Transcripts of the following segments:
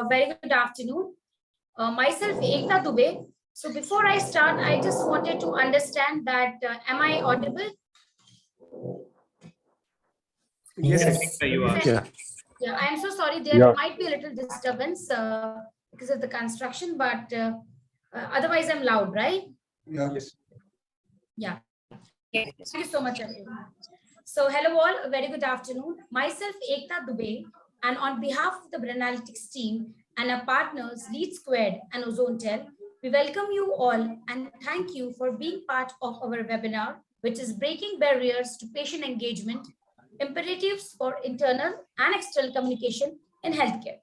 Very good afternoon. Myself, Ekta Dubey. So before I start, I just wanted to understand that, am I audible? Yes, you are. Yeah, I'm so sorry. There might be a little disturbance because of the construction, but otherwise I'm loud, right? Yes. Yeah. Thank you so much, everyone. So hello all, a very good afternoon. Myself, Ekta Dubey, and on behalf of the Analytics team and our partners, Lead Squared and Ozonetel, we welcome you all and thank you for being part of our webinar, which is Breaking Barriers to Patient Engagement, Imperatives for Internal and External Communication in Healthcare.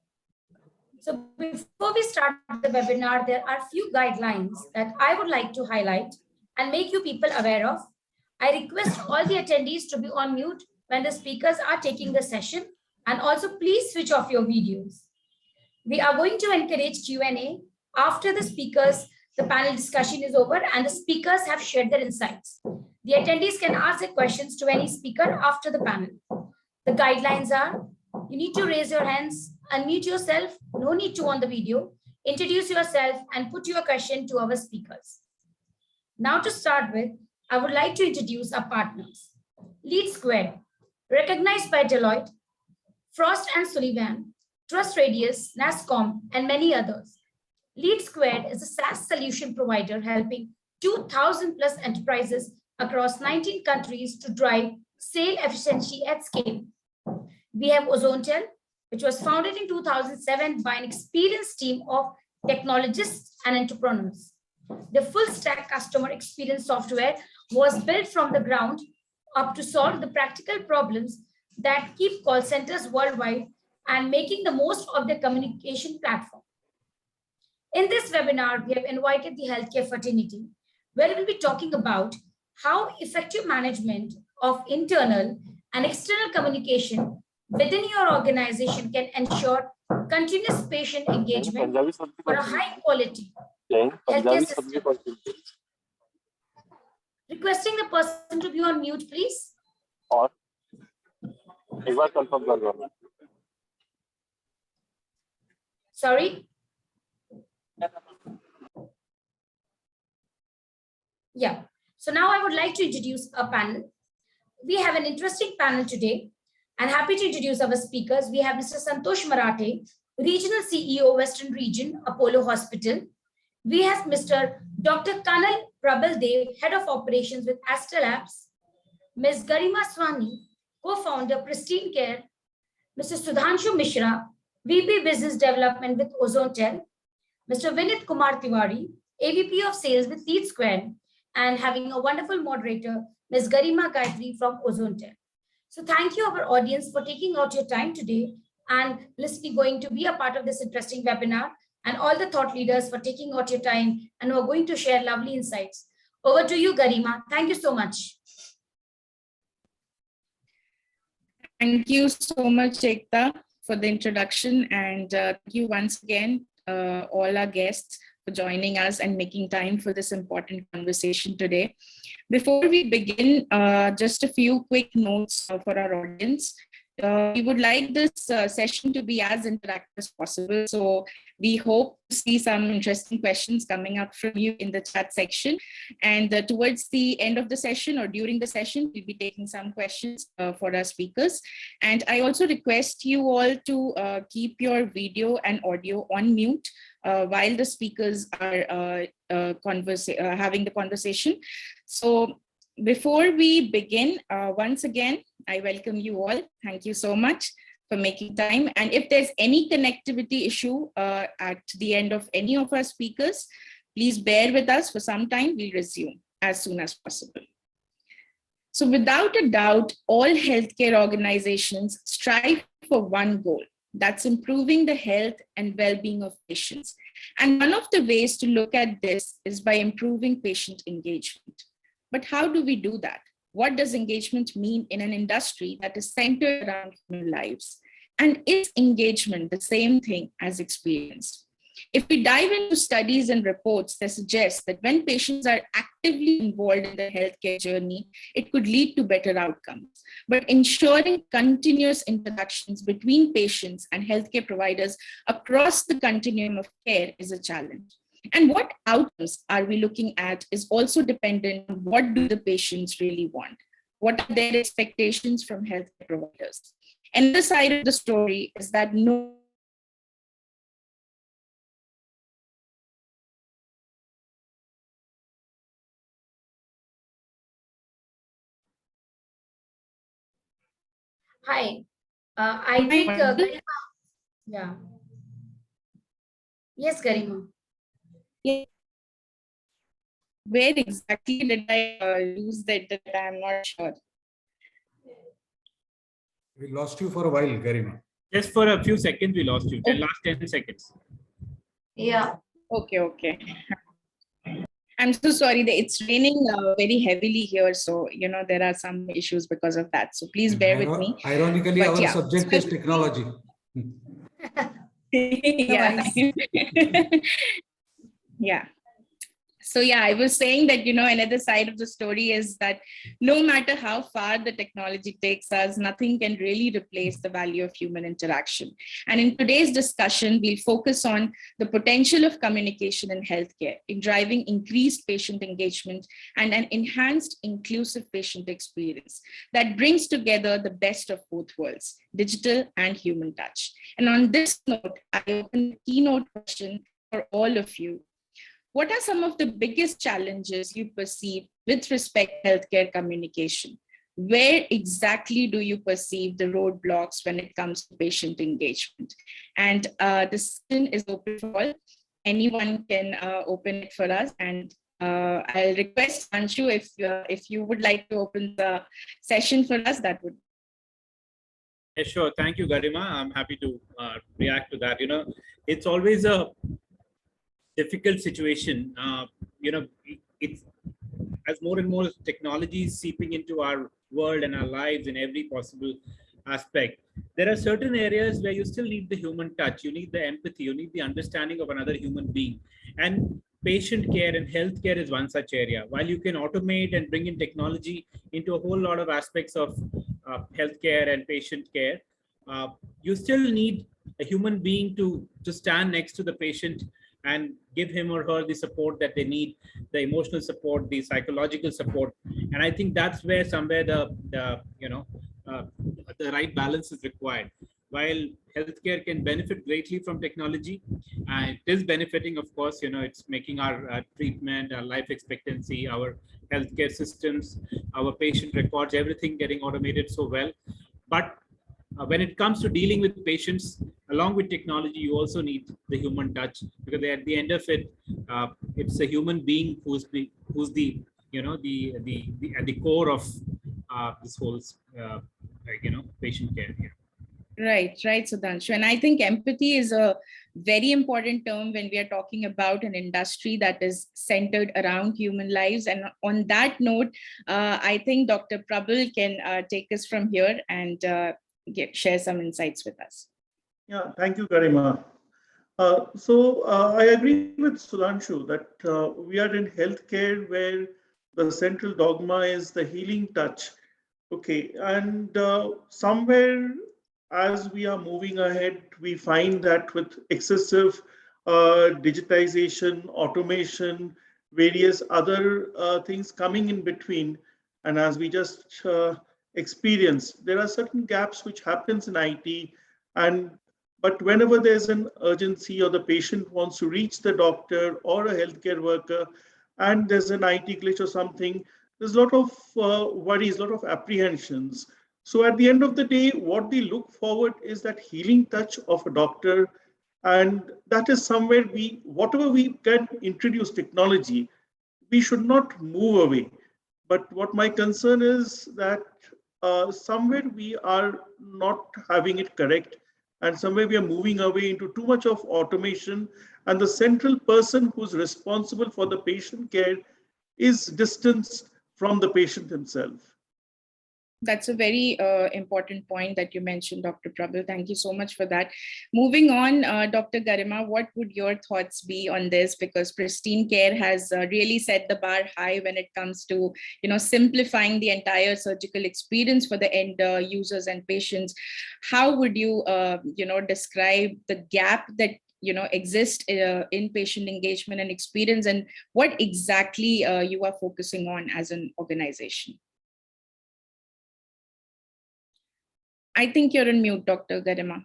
So before we start the webinar, there are a few guidelines that I would like to highlight and make you people aware of. I request all the attendees to be on mute when the speakers are taking the session, and also please switch off your videos. We are going to encourage Q&A after the panel discussion is over and the speakers have shared their insights. The attendees can ask their questions to any speaker after the panel. The guidelines are, you need to raise your hands, unmute yourself, no need to on the video, introduce yourself and put your question to our speakers. Now to start with, I would like to introduce our partners. Lead Squared, recognized by Deloitte, Frost & Sullivan, Trust Radius, NASSCOM, and many others. Lead Squared is a SaaS solution provider helping 2,000 plus enterprises across 19 countries to drive sale efficiency at scale. We have Ozonetel, which was founded in 2007 by an experienced team of technologists and entrepreneurs. The full stack customer experience software was built from the ground up to solve the practical problems that keep call centers worldwide and making the most of their communication platform. In this webinar, we have invited the healthcare fraternity, where we will be talking about how effective management of internal and external communication within your organization can ensure continuous patient engagement for a high quality healthcare system. Requesting the person to be on mute, please. Sorry. Yeah. So now I would like to introduce a panel. We have an interesting panel today. I'm happy to introduce our speakers. We have Mr. Santosh Marathe, Regional CEO, Western Region, Apollo Hospital. We have Mr. Dr. Kanal Prabal Dev, Head of Operations with Astra Labs. Ms. Garima Swani, Co-founder, Pristine Care. Mr. Sudhanshu Mishra, VP Business Development with Ozonetel. Mr. Vinit Kumar Tiwari, AVP of Sales with Lead Squared, and having a wonderful moderator, Ms. Garima Gayatri from Ozonetel. So thank you, our audience, for taking out your time today and going to be a part of this interesting webinar, and all the thought leaders for taking out your time and who are going to share lovely insights. Over to you, Garima. Thank you so much. Thank you so much, Ekta, for the introduction, and thank you once again, all our guests, for joining us and making time for this important conversation today. Before we begin, just a few quick notes for our audience. We would like this session to be as interactive as possible. So we hope to see some interesting questions coming up from you in the chat section. And towards the end of the session or during the session, we'll be taking some questions for our speakers. And I also request you all to keep your video and audio on mute while the speakers are having the conversation. So before we begin, once again, I welcome you all. Thank you so much for making time. And if there's any connectivity issue at the end of any of our speakers, please bear with us for some time. We'll resume as soon as possible. So without a doubt, all healthcare organizations strive for one goal. That's improving the health and well-being of patients. And one of the ways to look at this is by improving patient engagement. But how do we do that? What does engagement mean in an industry that is centered around human lives? And is engagement the same thing as experience? If we dive into studies and reports that suggest that when patients are active actively involved in the healthcare journey, it could lead to better outcomes. But ensuring continuous interactions between patients and healthcare providers across the continuum of care is a challenge. And what outcomes are we looking at is also dependent on what do the patients really want? What are their expectations from healthcare providers? And the side of the story is that no Hi. I think, Garima, yeah. Yes, Garima. where exactly did I lose the internet? I'm not sure. We lost you for a while, Garima. Just for a few seconds, we lost you. Okay. Last 10 seconds. Yeah. Okay. I'm so sorry that it's raining very heavily here. So, there are some issues because of that. So please bear with me. Ironically, But our yeah. subject is technology. Yeah. Yeah. So yeah, I was saying that, another side of the story is that no matter how far the technology takes us, nothing can really replace the value of human interaction. And in today's discussion, we'll focus on the potential of communication in healthcare in driving increased patient engagement and an enhanced inclusive patient experience that brings together the best of both worlds, digital and human touch. And on this note, I open the keynote question for all of you. What are some of the biggest challenges you perceive with respect to healthcare communication? Where exactly do you perceive the roadblocks when it comes to patient engagement? And the session is open for all. Anyone can open it for us. And I'll request Anshu, if you would like to open the session for us, that would. Yeah, sure. Thank you, Garima. I'm happy to react to that. It's always a difficult situation. It's as more and more technology is seeping into our world and our lives in every possible aspect. There are certain areas where you still need the human touch. You need the empathy. You need the understanding of another human being. And patient care and healthcare is one such area. While you can automate and bring in technology into a whole lot of aspects of healthcare and patient care, you still need a human being to stand next to the patient and give him or her the support that they need, the emotional support, the psychological support. And I think that's where somewhere the right balance is required. While healthcare can benefit greatly from technology, it is benefiting, of course. It's making our treatment, our life expectancy, our healthcare systems, our patient records, everything getting automated so well. But when it comes to dealing with patients, along with technology, you also need the human touch, because at the end of it, it's a human being who's the at the core of this whole patient care here. Right, Sudhanshu. And I think empathy is a very important term when we are talking about an industry that is centered around human lives. And on that note, I think Dr. Prabal can take us from here and share some insights with us. Yeah, thank you, Garima. I agree with Sudhanshu that we are in healthcare where the central dogma is the healing touch. Okay, and somewhere as we are moving ahead, we find that with excessive digitization, automation, various other things coming in between, and as we just experienced, there are certain gaps which happens in IT, but whenever there's an urgency or the patient wants to reach the doctor or a healthcare worker, and there's an IT glitch or something, there's a lot of worries, a lot of apprehensions. So at the end of the day, what we look forward is that healing touch of a doctor. And that is somewhere whatever we can introduce technology, we should not move away. But what my concern is that somewhere we are not having it correct. And somewhere we are moving away into too much of automation. And the central person who's responsible for the patient care is distanced from the patient himself. That's a very important point that you mentioned, Dr. Prabal. Thank you so much for that. Moving on, Dr. Garima, what would your thoughts be on this? Because Pristine Care has really set the bar high when it comes to, simplifying the entire surgical experience for the end users and patients. How would you, describe the gap that exist in patient engagement and experience, and what exactly you are focusing on as an organization? I think you're on mute, Dr. Garima.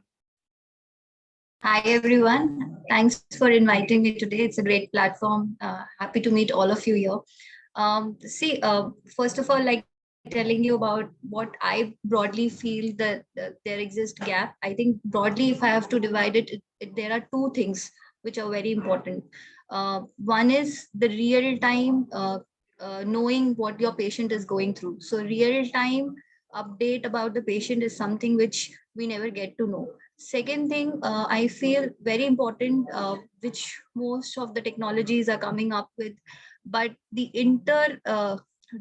Hi, everyone. Thanks for inviting me today. It's a great platform. Happy to meet all of you here. First of all, like telling you about what I broadly feel that there exists gap. I think broadly, if I have to divide it, there are two things which are very important. One is the real time knowing what your patient is going through. So real time update about the patient is something which we never get to know. Second thing, I feel very important, which most of the technologies are coming up with, but the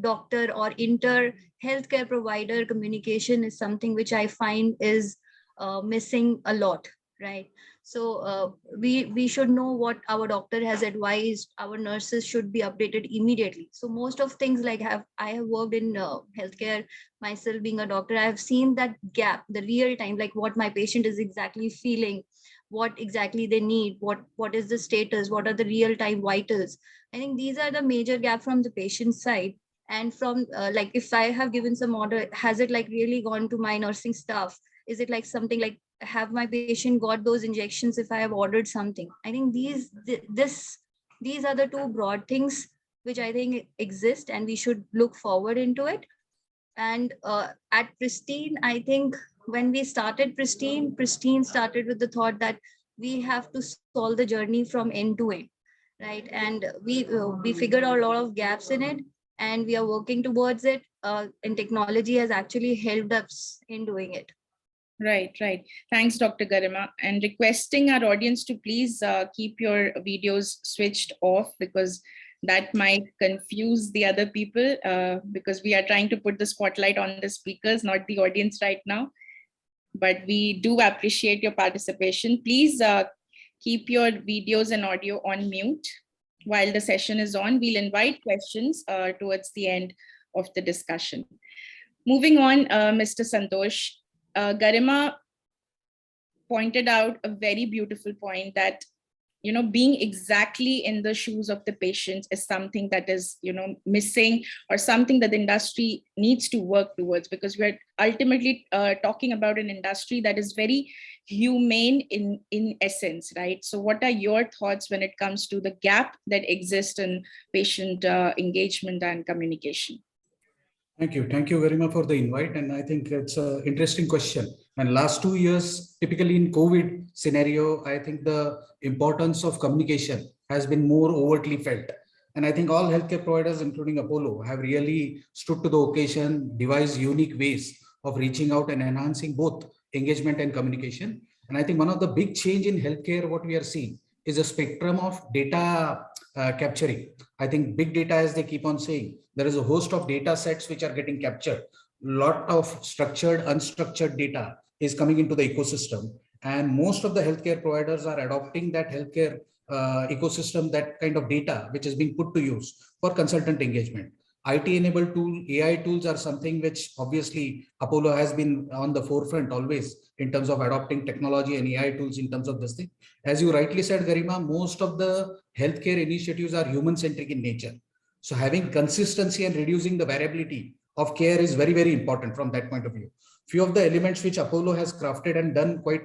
doctor or inter healthcare provider communication is something which I find is missing a lot, right? So we should know what our doctor has advised. Our nurses should be updated immediately. So most of things like I have worked in healthcare myself, being a doctor. I have seen that gap, the real time, like what my patient is exactly feeling, what exactly they need, what is the status, what are the real time vitals. I think these are the major gap from the patient side. And from like if I have given some order, has it like really gone to my nursing staff? Is it like something like, have my patient got those injections if I have ordered something? I think these are the two broad things which I think exist, and we should look forward into it. And at Pristine, I think when we started Pristine started with the thought that we have to solve the journey from end to end, right? And we figured out a lot of gaps in it, and we are working towards it. And technology has actually helped us in doing it. Right. Thanks, Dr. Garima. And requesting our audience to please keep your videos switched off, because that might confuse the other people, because we are trying to put the spotlight on the speakers, not the audience right now. But we do appreciate your participation. Please keep your videos and audio on mute while the session is on. We'll invite questions towards the end of the discussion. Moving on, Mr. Santosh, Garima pointed out a very beautiful point that, being exactly in the shoes of the patient is something that is, missing, or something that the industry needs to work towards, because we're ultimately talking about an industry that is very humane in essence, right? So what are your thoughts when it comes to the gap that exists in patient engagement and communication? Thank you very much for the invite. And I think it's an interesting question. And last 2 years, typically in COVID scenario, I think the importance of communication has been more overtly felt. And I think all healthcare providers, including Apollo, have really stood to the occasion, devised unique ways of reaching out and enhancing both engagement and communication. And I think one of the big change in healthcare, what we are seeing, is a spectrum of data capturing. I think big data, as they keep on saying, there is a host of data sets which are getting captured. Lot of structured, unstructured data is coming into the ecosystem, and most of the healthcare providers are adopting that healthcare ecosystem, that kind of data which is being put to use for consultant engagement. IT-enabled tool, AI tools are something which obviously Apollo has been on the forefront always in terms of adopting technology and AI tools in terms of this thing. As you rightly said, Garima, most of the healthcare initiatives are human-centric in nature. So having consistency and reducing the variability of care is very, very important from that point of view. Few of the elements which Apollo has crafted and done quite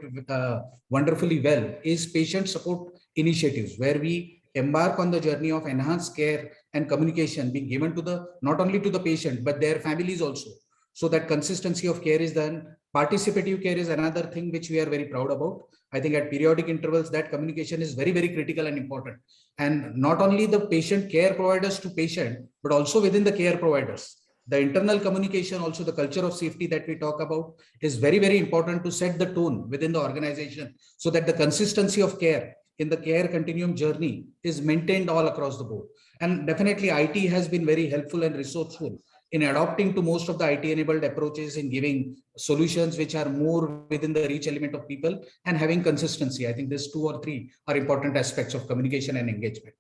wonderfully well is patient support initiatives, where we embark on the journey of enhanced care and communication being given to the, not only to the patient, but their families also. So that consistency of care is done. Participative care is another thing which we are very proud about. I think at periodic intervals, that communication is very, very critical and important. And not only the patient care providers to patient, but also within the care providers. The internal communication, also the culture of safety that we talk about, is very, very important to set the tone within the organization, so that the consistency of care in the care continuum journey is maintained all across the board. And definitely IT has been very helpful and resourceful in adopting to most of the IT enabled approaches, in giving solutions which are more within the reach element of people, and having consistency. I think these 2 or 3 are important aspects of communication and engagement.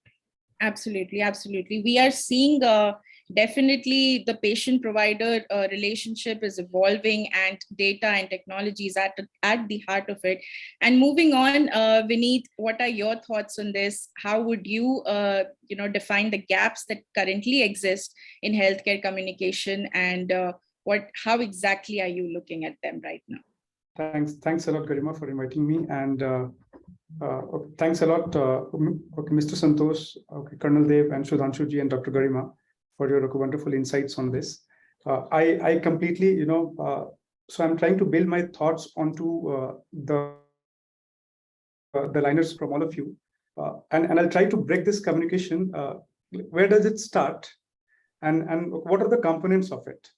Absolutely, absolutely. We are seeing definitely the patient-provider relationship is evolving, and data and technology is at the heart of it. And moving on, Vineet, what are your thoughts on this? How would you, define the gaps that currently exist in healthcare communication, and how exactly are you looking at them right now? Thanks a lot, Garima, for inviting me. And thanks a lot, Mr. Santosh, Colonel Dev, and Sudhanshuji, and Dr. Garima, for your wonderful insights on this. I completely, so I'm trying to build my thoughts onto the liners from all of you, and I'll try to break this communication. Where does it start, and what are the components of it?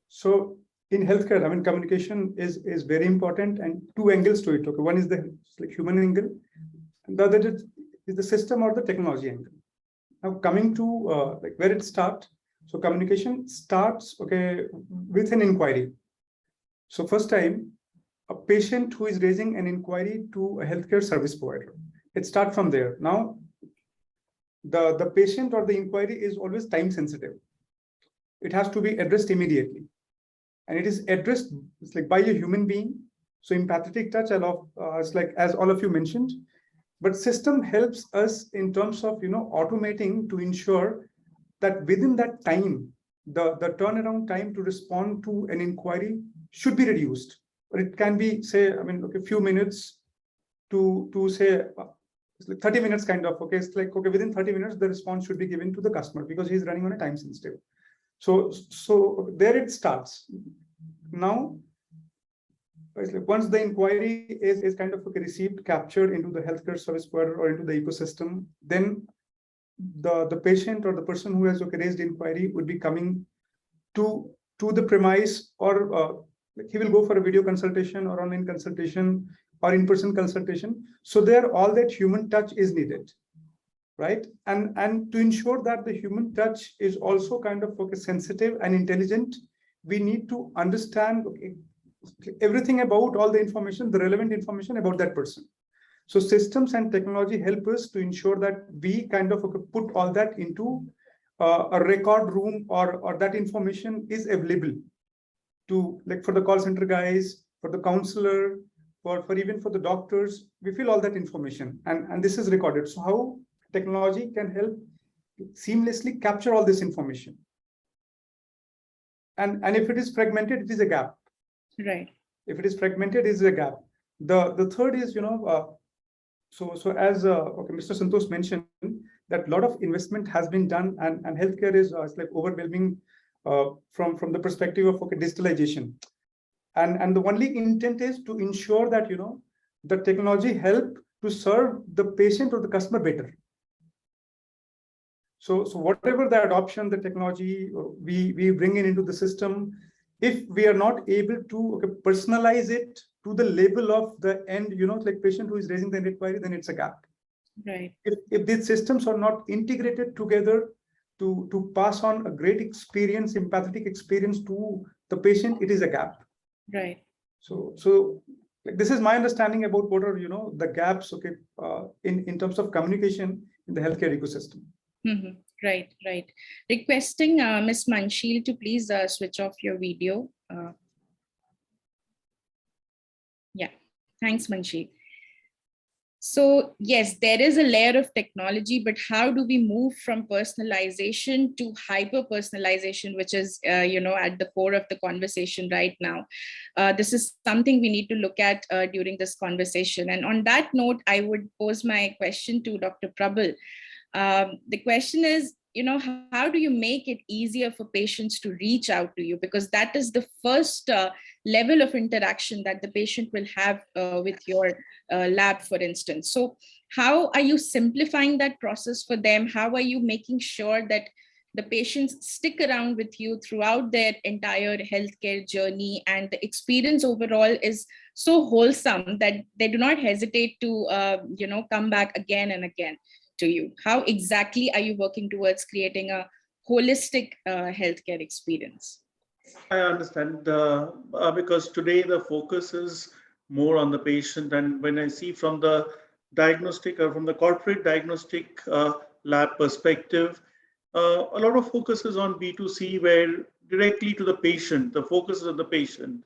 So in healthcare, I mean, communication is very important, and 2 angles to it. Okay, one is the human angle, and the other is the system or the technology angle. Now, coming to where it starts. So communication starts, okay, with an inquiry. So first time, a patient who is raising an inquiry to a healthcare service provider, it starts from there. Now, the patient or the inquiry is always time sensitive. It has to be addressed immediately. And it is addressed by a human being. So empathetic touch, it's like, as all of you mentioned, but system helps us in terms of, automating to ensure that within that time, the turnaround time to respond to an inquiry should be reduced. But it can be, say, I mean, okay, few minutes to say, it's like 30 minutes kind of, okay, it's like, okay, within 30 minutes, the response should be given to the customer because he's running on a time sensitive. So there it starts. Now, once the inquiry is kind of received, captured into the healthcare service provider or into the ecosystem, then the patient or the person who has raised inquiry would be coming to the premise, or he will go for a video consultation or online consultation or in-person consultation. So there, all that human touch is needed. Right, and to ensure that the human touch is also kind of sensitive and intelligent, we need to understand everything about all the information, the relevant information about that person. So systems and technology help us to ensure that we kind of put all that into a record room, or that information is available to, like, for the call center guys, for the counselor, for even for the doctors. We feel all that information, and this is recorded. So how technology can help seamlessly capture all this information. And if it is fragmented, it is a gap. Right. If it is fragmented, it is a gap. The third is, so as Mr. Santosh mentioned, that a lot of investment has been done, and healthcare is like overwhelming from the perspective of digitalization. And the only intent is to ensure that, the technology help to serve the patient or the customer better. So whatever the adoption, the technology we bring into the system, if we are not able to personalize it to the level of the end, like patient who is raising the inquiry, then it's a gap. Right. If these systems are not integrated together to pass on a great experience, empathetic experience to the patient, it is a gap. Right. So this is my understanding about what are the gaps, in terms of communication in the healthcare ecosystem. Mm-hmm. Right. Requesting Ms. Manshil to please switch off your video. Yeah, thanks, Manshil. So yes, there is a layer of technology, but how do we move from personalization to hyper-personalization, which is, at the core of the conversation right now? This is something we need to look at during this conversation. And on that note, I would pose my question to Dr. Prabal. The question is, how do you make it easier for patients to reach out to you? Because that is the first level of interaction that the patient will have with your lab, for instance. So how are you simplifying that process for them? How are you making sure that the patients stick around with you throughout their entire healthcare journey, and the experience overall is so wholesome that they do not hesitate to, come back again and again to you? How exactly are you working towards creating a holistic healthcare experience. I understand because today the focus is more on the patient. And when I see from the diagnostic or from the corporate diagnostic lab perspective, a lot of focus is on B2C, where directly to the patient, the focus is on the patient.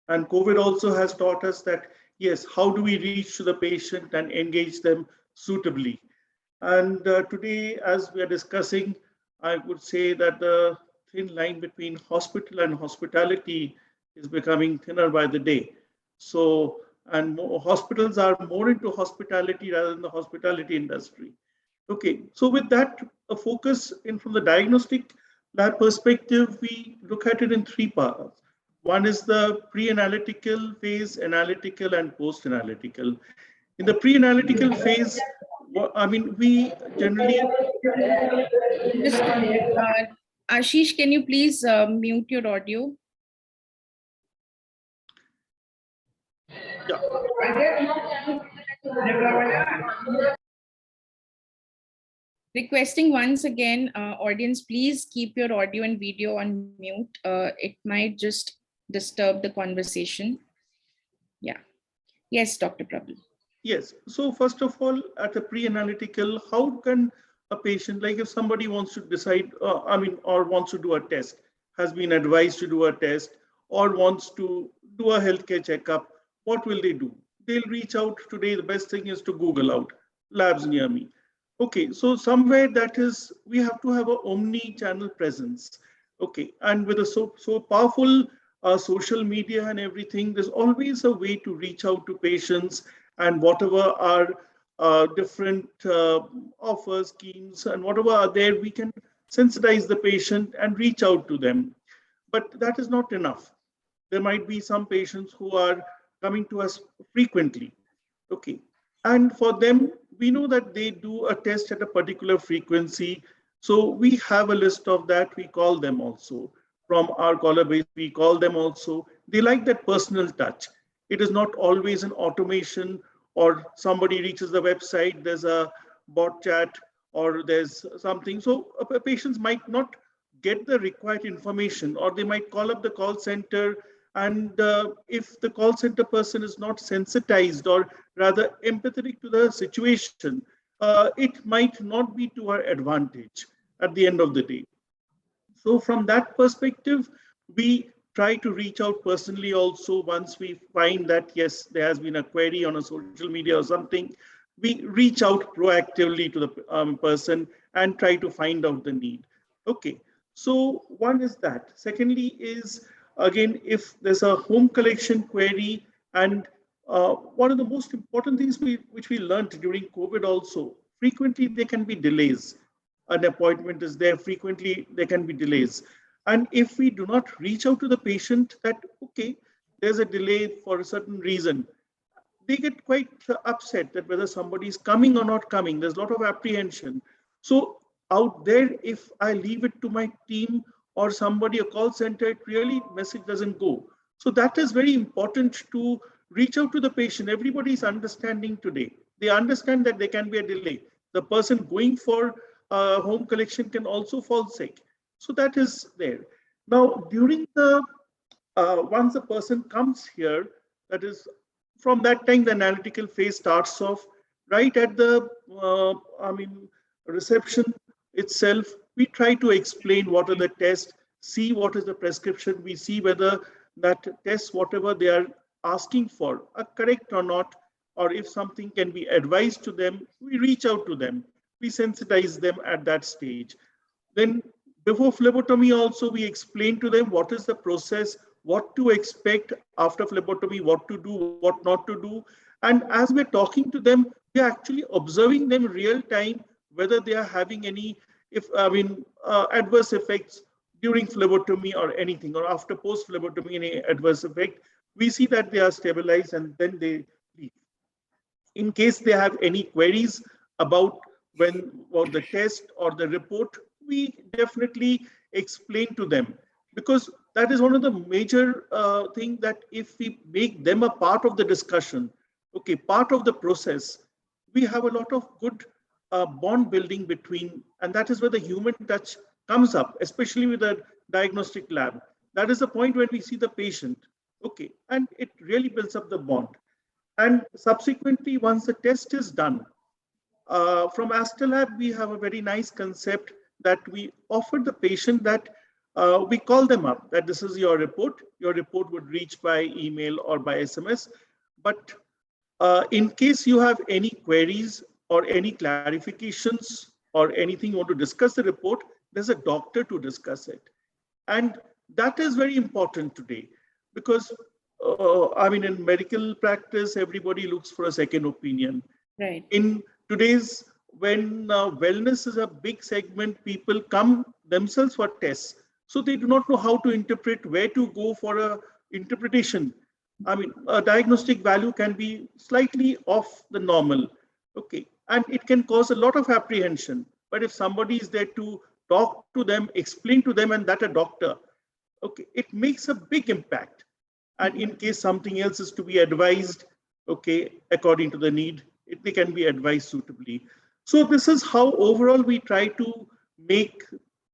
And COVID also has taught us that, yes, how do we reach to the patient and engage them suitably? And today, as we are discussing, I would say that the thin line between hospital and hospitality is becoming thinner by the day. So, and more, hospitals are more into hospitality rather than the hospitality industry. Okay, so with that, a focus in from the diagnostic lab perspective, we look at it in three parts. One is the pre-analytical phase, analytical, and post-analytical. In the pre-analytical phase, I mean, we generally. Just, Ashish, can you please mute your audio? Yeah. Requesting once again, audience, please keep your audio and video on mute. It might just disturb the conversation. Yeah. Yes, Dr. Prabal. Yes. So first of all, at the pre-analytical, how can a patient, like if somebody wants to decide, or wants to do a test, has been advised to do a test, or wants to do a healthcare checkup, what will they do? They'll reach out today. The best thing is to Google out labs near me. Okay, so somewhere that is, we have to have an omni-channel presence. Okay, and with a so powerful social media and everything, there's always a way to reach out to patients, and whatever are different offers, schemes, and whatever are there, we can sensitize the patient and reach out to them. But that is not enough. There might be some patients who are coming to us frequently. Okay, and for them, we know that they do a test at a particular frequency. So we have a list of that. We call them also from our caller base. We call them also. They like that personal touch. It is not always an automation, or somebody reaches the website, there's a bot chat, or there's something. So patients might not get the required information, or they might call up the call center. And if the call center person is not sensitized, or rather empathetic to the situation, it might not be to our advantage at the end of the day. So from that perspective, we try to reach out personally also. Once we find that, yes, there has been a query on a social media or something, we reach out proactively to the person and try to find out the need. Okay, so one is that. Secondly is, again, if there's a home collection query, and one of the most important things which we learned during COVID also, frequently there can be delays. An appointment is there, frequently there can be delays. And if we do not reach out to the patient that, okay, there's a delay for a certain reason, they get quite upset that whether somebody is coming or not coming. There's a lot of apprehension. So out there, if I leave it to my team or somebody, a call center, it really message doesn't go. So that is very important, to reach out to the patient. Everybody is understanding today. They understand that there can be a delay. The person going for home collection can also fall sick. So that is there. Now, during the, once the person comes here, that is, from that time, the analytical phase starts off. Right at the, reception itself, we try to explain what are the tests, see what is the prescription, we see whether that tests, whatever they are asking for, are correct or not, or if something can be advised to them, we reach out to them, we sensitize them at that stage. Then before phlebotomy also, we explain to them what is the process, what to expect after phlebotomy, what to do, what not to do. And as we're talking to them, we're actually observing them real time, whether they are having any, adverse effects during phlebotomy or anything, or after post phlebotomy, any adverse effect. We see that they are stabilized, and then they leave. In case they have any queries about the test or the report, we definitely explain to them, because that is one of the major thing, that if we make them a part of the discussion, okay, part of the process, we have a lot of good bond building between, and that is where the human touch comes up, especially with a diagnostic lab. That is the point when we see the patient. Okay, and it really builds up the bond. And subsequently, once the test is done, from Astrolab, we have a very nice concept that we offer the patient that we call them up, that this is your report. Your report would reach by email or by SMS. But in case you have any queries or any clarifications or anything you want to discuss the report, there's a doctor to discuss it. And that is very important today because, I mean, in medical practice, everybody looks for a second opinion. Right. In today's, when wellness is a big segment, people come themselves for tests. So they do not know how to interpret, where to go for a interpretation. I mean, a diagnostic value can be slightly off the normal. Okay. And it can cause a lot of apprehension. But if somebody is there to talk to them, explain to them, and that a doctor, okay, it makes a big impact. And in case something else is to be advised, okay, according to the need, they can be advised suitably. So this is how overall we try to make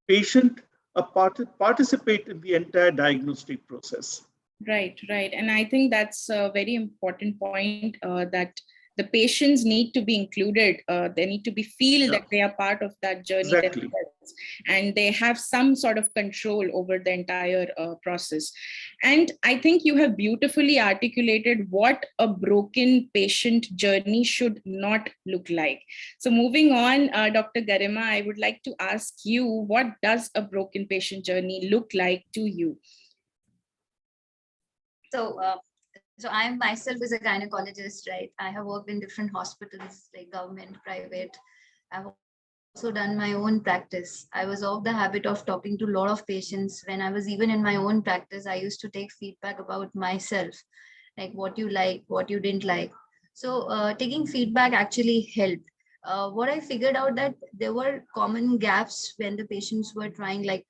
patient a participate in the entire diagnostic process. Right, right. And I think that's a very important point that the patients need to be included. They need to be feel that they are part of that journey Exactly. themselves, and they have some sort of control over the entire process. And I think you have beautifully articulated what a broken patient journey should not look like. So moving on, Dr. Garima, I would like to ask you, what does a broken patient journey look like to you? So I myself is a gynecologist, right? I have worked in different hospitals, like government, private. I've also done my own practice. I was of the habit of talking to a lot of patients. When I was even in my own practice, I used to take feedback about myself, like what you like, what you didn't like. So taking feedback actually helped. What I figured out that there were common gaps when the patients were trying, like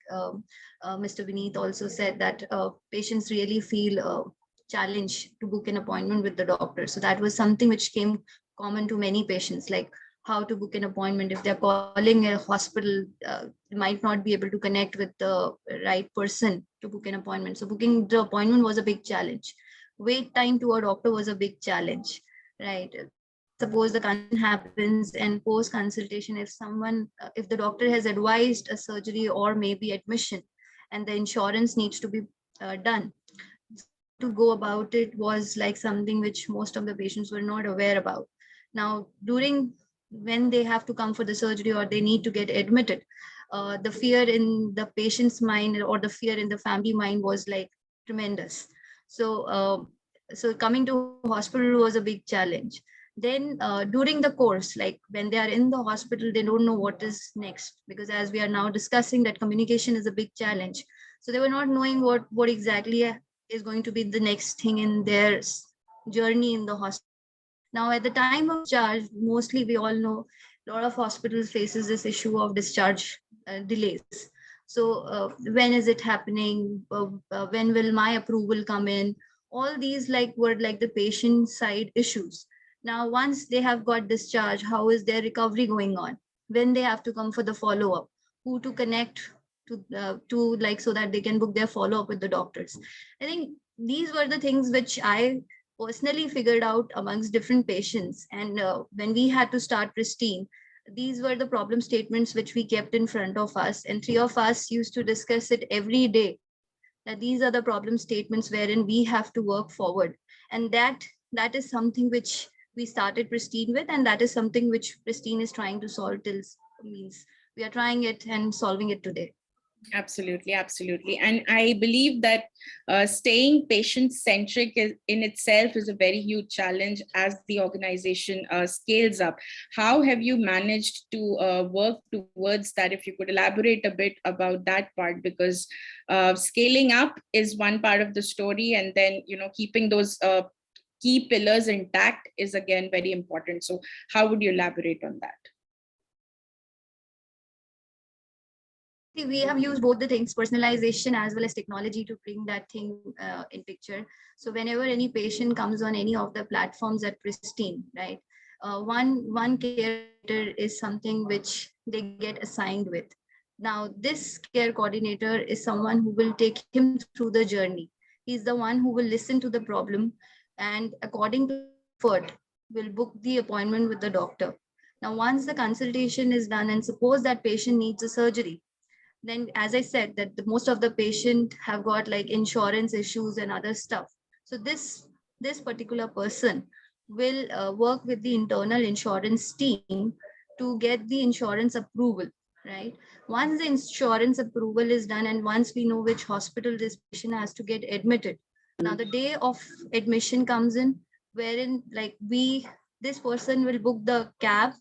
Mr. Vineet also said that patients really feel challenge to book an appointment with the doctor. So that was something which came common to many patients, like how to book an appointment. If they're calling a hospital, they might not be able to connect with the right person to book an appointment. So booking the appointment was a big challenge. Wait time to a doctor was a big challenge, right? Suppose the consultation happens and post consultation, if someone, if the doctor has advised a surgery or maybe admission, and the insurance needs to be done, to go about it was like something which most of the patients were not aware about. Now, during when they have to come for the surgery or they need to get admitted, the fear in the patient's mind or the fear in the family mind was like tremendous. So coming to hospital was a big challenge. Then during the course, like when they are in the hospital, they don't know what is next, because as we are now discussing that communication is a big challenge. So they were not knowing what exactly is going to be the next thing in their journey in the hospital. Now, at the time of discharge, mostly we all know a lot of hospitals faces this issue of discharge delays. So when is it happening? When will my approval come in? All these were like the patient side issues. Now, once they have got discharged, how is their recovery going on? When they have to come for the follow-up? Who to connect to so that they can book their follow-up with the doctors? I think these were the things which I personally figured out amongst different patients. And when we had to start Pristine, these were the problem statements which we kept in front of us. And three of us used to discuss it every day, that these are the problem statements wherein we have to work forward. And that is something which we started Pristine with. And that is something which Pristine is trying to solve till means we are trying it and solving it today. Absolutely, absolutely. And I believe that staying patient-centric in itself is a very huge challenge as the organization scales up. How have you managed to work towards that? If you could elaborate a bit about that part, because scaling up is one part of the story, and then keeping those key pillars intact is again very important. So how would you elaborate on that? We have used both the things, personalization as well as technology, to bring that thing in picture. So whenever any patient comes on any of the platforms at Pristine, right, one care is something which they get assigned with. Now, this care coordinator is someone who will take him through the journey. He's the one who will listen to the problem and according to comfort, will book the appointment with the doctor. Now, once the consultation is done and suppose that patient needs a surgery, then as I said that most of the patient have got like insurance issues and other stuff. So this particular person will work with the internal insurance team to get the insurance approval, right? Once the insurance approval is done and once we know which hospital this patient has to get admitted, now the day of admission comes in, wherein like this person will book the cab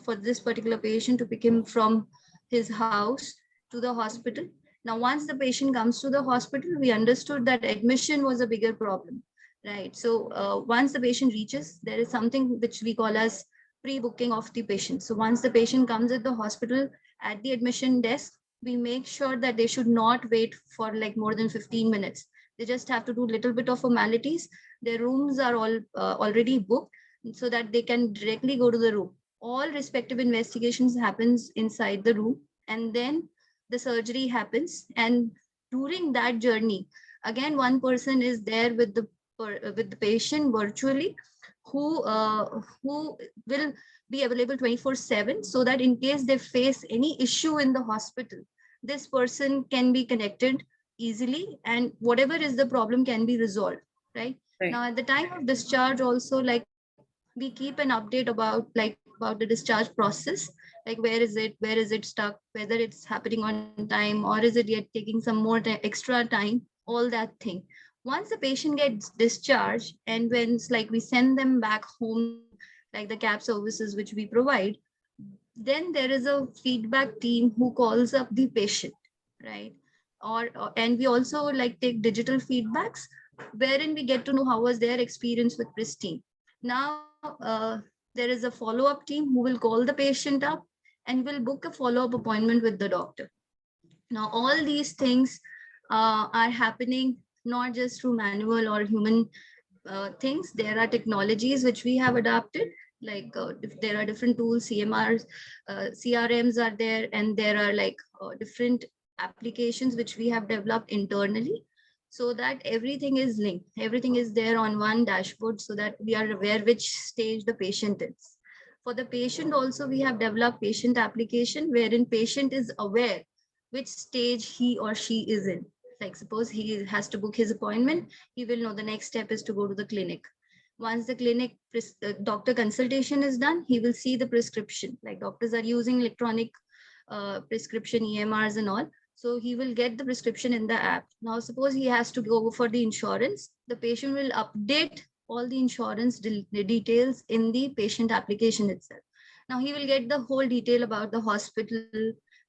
for this particular patient to pick him from his house to the hospital. Now, once the patient comes to the hospital, we understood that admission was a bigger problem, right? So once the patient reaches, there is something which we call as pre-booking of the patient. So once the patient comes at the hospital at the admission desk, we make sure that they should not wait for like more than 15 minutes. They just have to do a little bit of formalities. Their rooms are all already booked so that they can directly go to the room. All respective investigations happens inside the room, and then the surgery happens. And during that journey, again, one person is there with the patient virtually, who will be available 24/7, so that in case they face any issue in the hospital, this person can be connected easily and whatever is the problem can be resolved, right? Now, at the time of discharge also, like we keep an update about the discharge process, like where is it stuck, whether it's happening on time or is it yet taking some more extra time, all that thing. Once the patient gets discharged and when it's like we send them back home, like the cab services which we provide, then there is a feedback team who calls up the patient, right? And we also like take digital feedbacks wherein we get to know how was their experience with Pristine. Now, there is a follow-up team who will call the patient up and will book a follow-up appointment with the doctor. Now, all these things are happening not just through manual or human things. There are technologies which we have adapted, like if there are different tools, CMRs, CRMs are there, and there are like different applications which we have developed internally, so that everything is linked. Everything is there on one dashboard so that we are aware which stage the patient is. For the patient also, we have developed patient application wherein patient is aware which stage he or she is in. Like suppose he has to book his appointment, he will know the next step is to go to the clinic. Once the clinic doctor consultation is done, he will see the prescription. Like doctors are using electronic prescription EMRs and all. So he will get the prescription in the app. Now, suppose he has to go for the insurance, the patient will update all the insurance details in the patient application itself. Now he will get the whole detail about the hospital,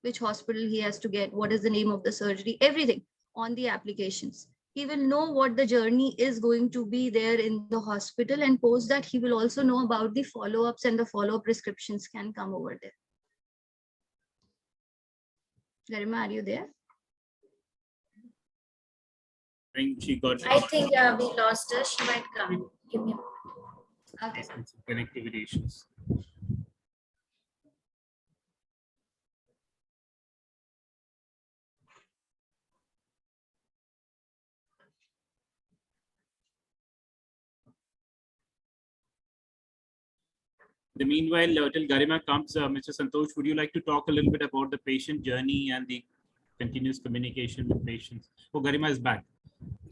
which hospital he has to get, what is the name of the surgery, everything on the applications. He will know what the journey is going to be there in the hospital, and post that he will also know about the follow-ups, and the follow-up prescriptions can come over there. Garima, are you there? I think she got. I think we lost her. She might come. Give me a moment. Okay. Some connectivity issues. The meanwhile, till Garima comes, Mr. Santosh, would you like to talk a little bit about the patient journey and the continuous communication with patients? Oh, Garima is back.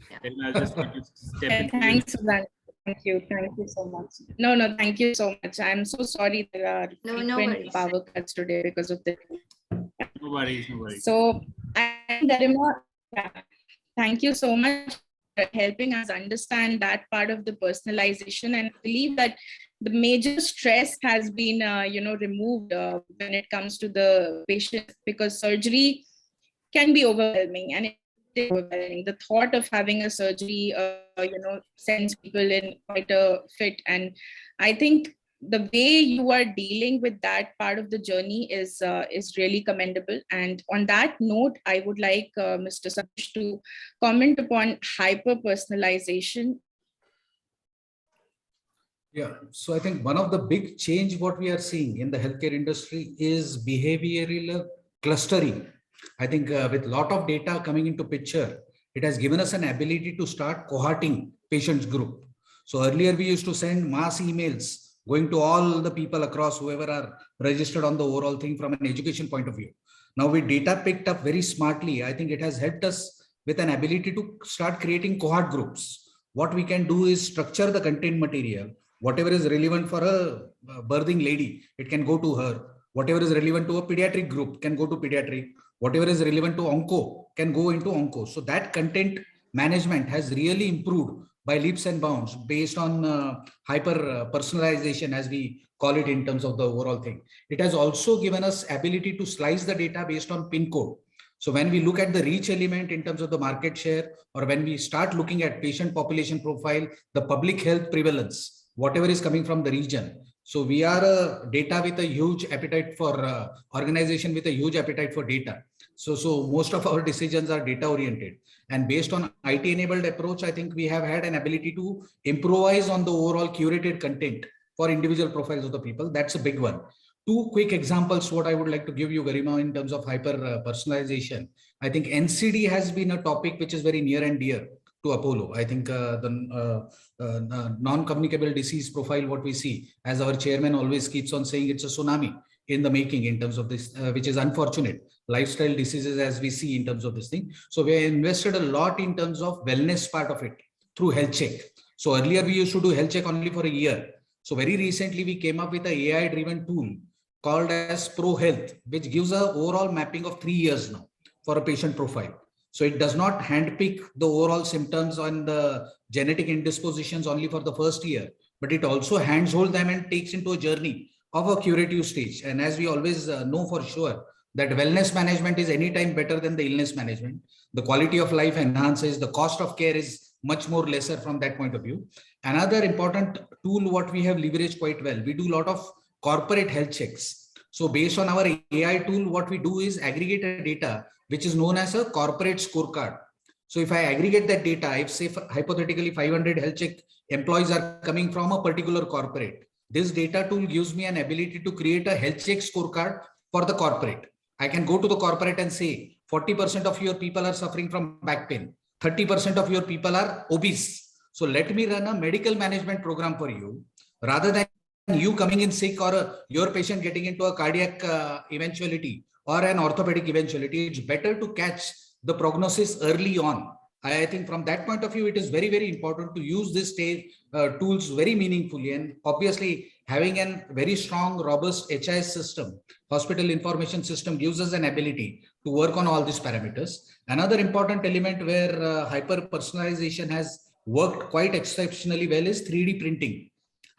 Yeah. Garima, I'll just step into Thanks, Suzanne. Thank you so much. No, thank you so much. I'm so sorry there are No frequent worries. power cuts today because of the. No worries, no worries. So, I think Garima, yeah, thank you so much for helping us understand that part of the personalization, and I believe that the major stress has been, removed when it comes to the patient, because surgery can be overwhelming, and it is overwhelming. The thought of having a surgery, sends people in quite a fit, and I think the way you are dealing with that part of the journey is really commendable. And on that note, I would like Mr. Santosh to comment upon hyper personalization. Yeah, so I think one of the big change what we are seeing in the healthcare industry is behavioral clustering. I think with lot of data coming into picture, it has given us an ability to start cohorting patients group. So earlier we used to send mass emails going to all the people across whoever are registered on the overall thing from an education point of view. Now with data picked up very smartly, I think it has helped us with an ability to start creating cohort groups. What we can do is structure the content material. Whatever is relevant for a birthing lady, it can go to her. Whatever is relevant to a pediatric group can go to pediatric. Whatever is relevant to onco can go into onco. So that content management has really improved by leaps and bounds based on hyper personalization, as we call it in terms of the overall thing. It has also given us ability to slice the data based on pin code. So when we look at the reach element in terms of the market share, or when we start looking at patient population profile, the public health prevalence, whatever is coming from the region. So we are a data with a huge appetite for organization with a huge appetite for data. So most of our decisions are data oriented, and based on IT enabled approach, I think we have had an ability to improvise on the overall curated content for individual profiles of the people. That's a big one. Two quick examples what I would like to give you, Garima, in terms of hyper personalization. I think NCD has been a topic which is very near and dear to Apollo. I think the non-communicable disease profile, what we see, as our chairman always keeps on saying, it's a tsunami in the making in terms of this, which is unfortunate. Lifestyle diseases, as we see in terms of this thing. So we invested a lot in terms of wellness part of it through health check. So earlier we used to do health check only for a year. So very recently we came up with an AI driven tool called as Pro Health, which gives a overall mapping of 3 years now for a patient profile. So it does not handpick the overall symptoms on the genetic indispositions only for the first year, but it also hands-hold them and takes into a journey of a curative stage. And as we always know for sure, that wellness management is anytime better than the illness management. The quality of life enhances, the cost of care is much more lesser from that point of view. Another important tool what we have leveraged quite well, we do a lot of corporate health checks. So based on our AI tool, what we do is aggregate data, which is known as a corporate scorecard. So if I aggregate that data, if say hypothetically 500 health check employees are coming from a particular corporate, this data tool gives me an ability to create a health check scorecard for the corporate. I can go to the corporate and say 40% of your people are suffering from back pain, 30% of your people are obese. So let me run a medical management program for you rather than you coming in sick or your patient getting into a cardiac eventuality or an orthopedic eventuality. It's better to catch the prognosis early on. I think from that point of view, it is very, very important to use these tools very meaningfully. And obviously, having a very strong, robust HIS system, hospital information system, gives us an ability to work on all these parameters. Another important element where hyper personalization has worked quite exceptionally well is 3D printing.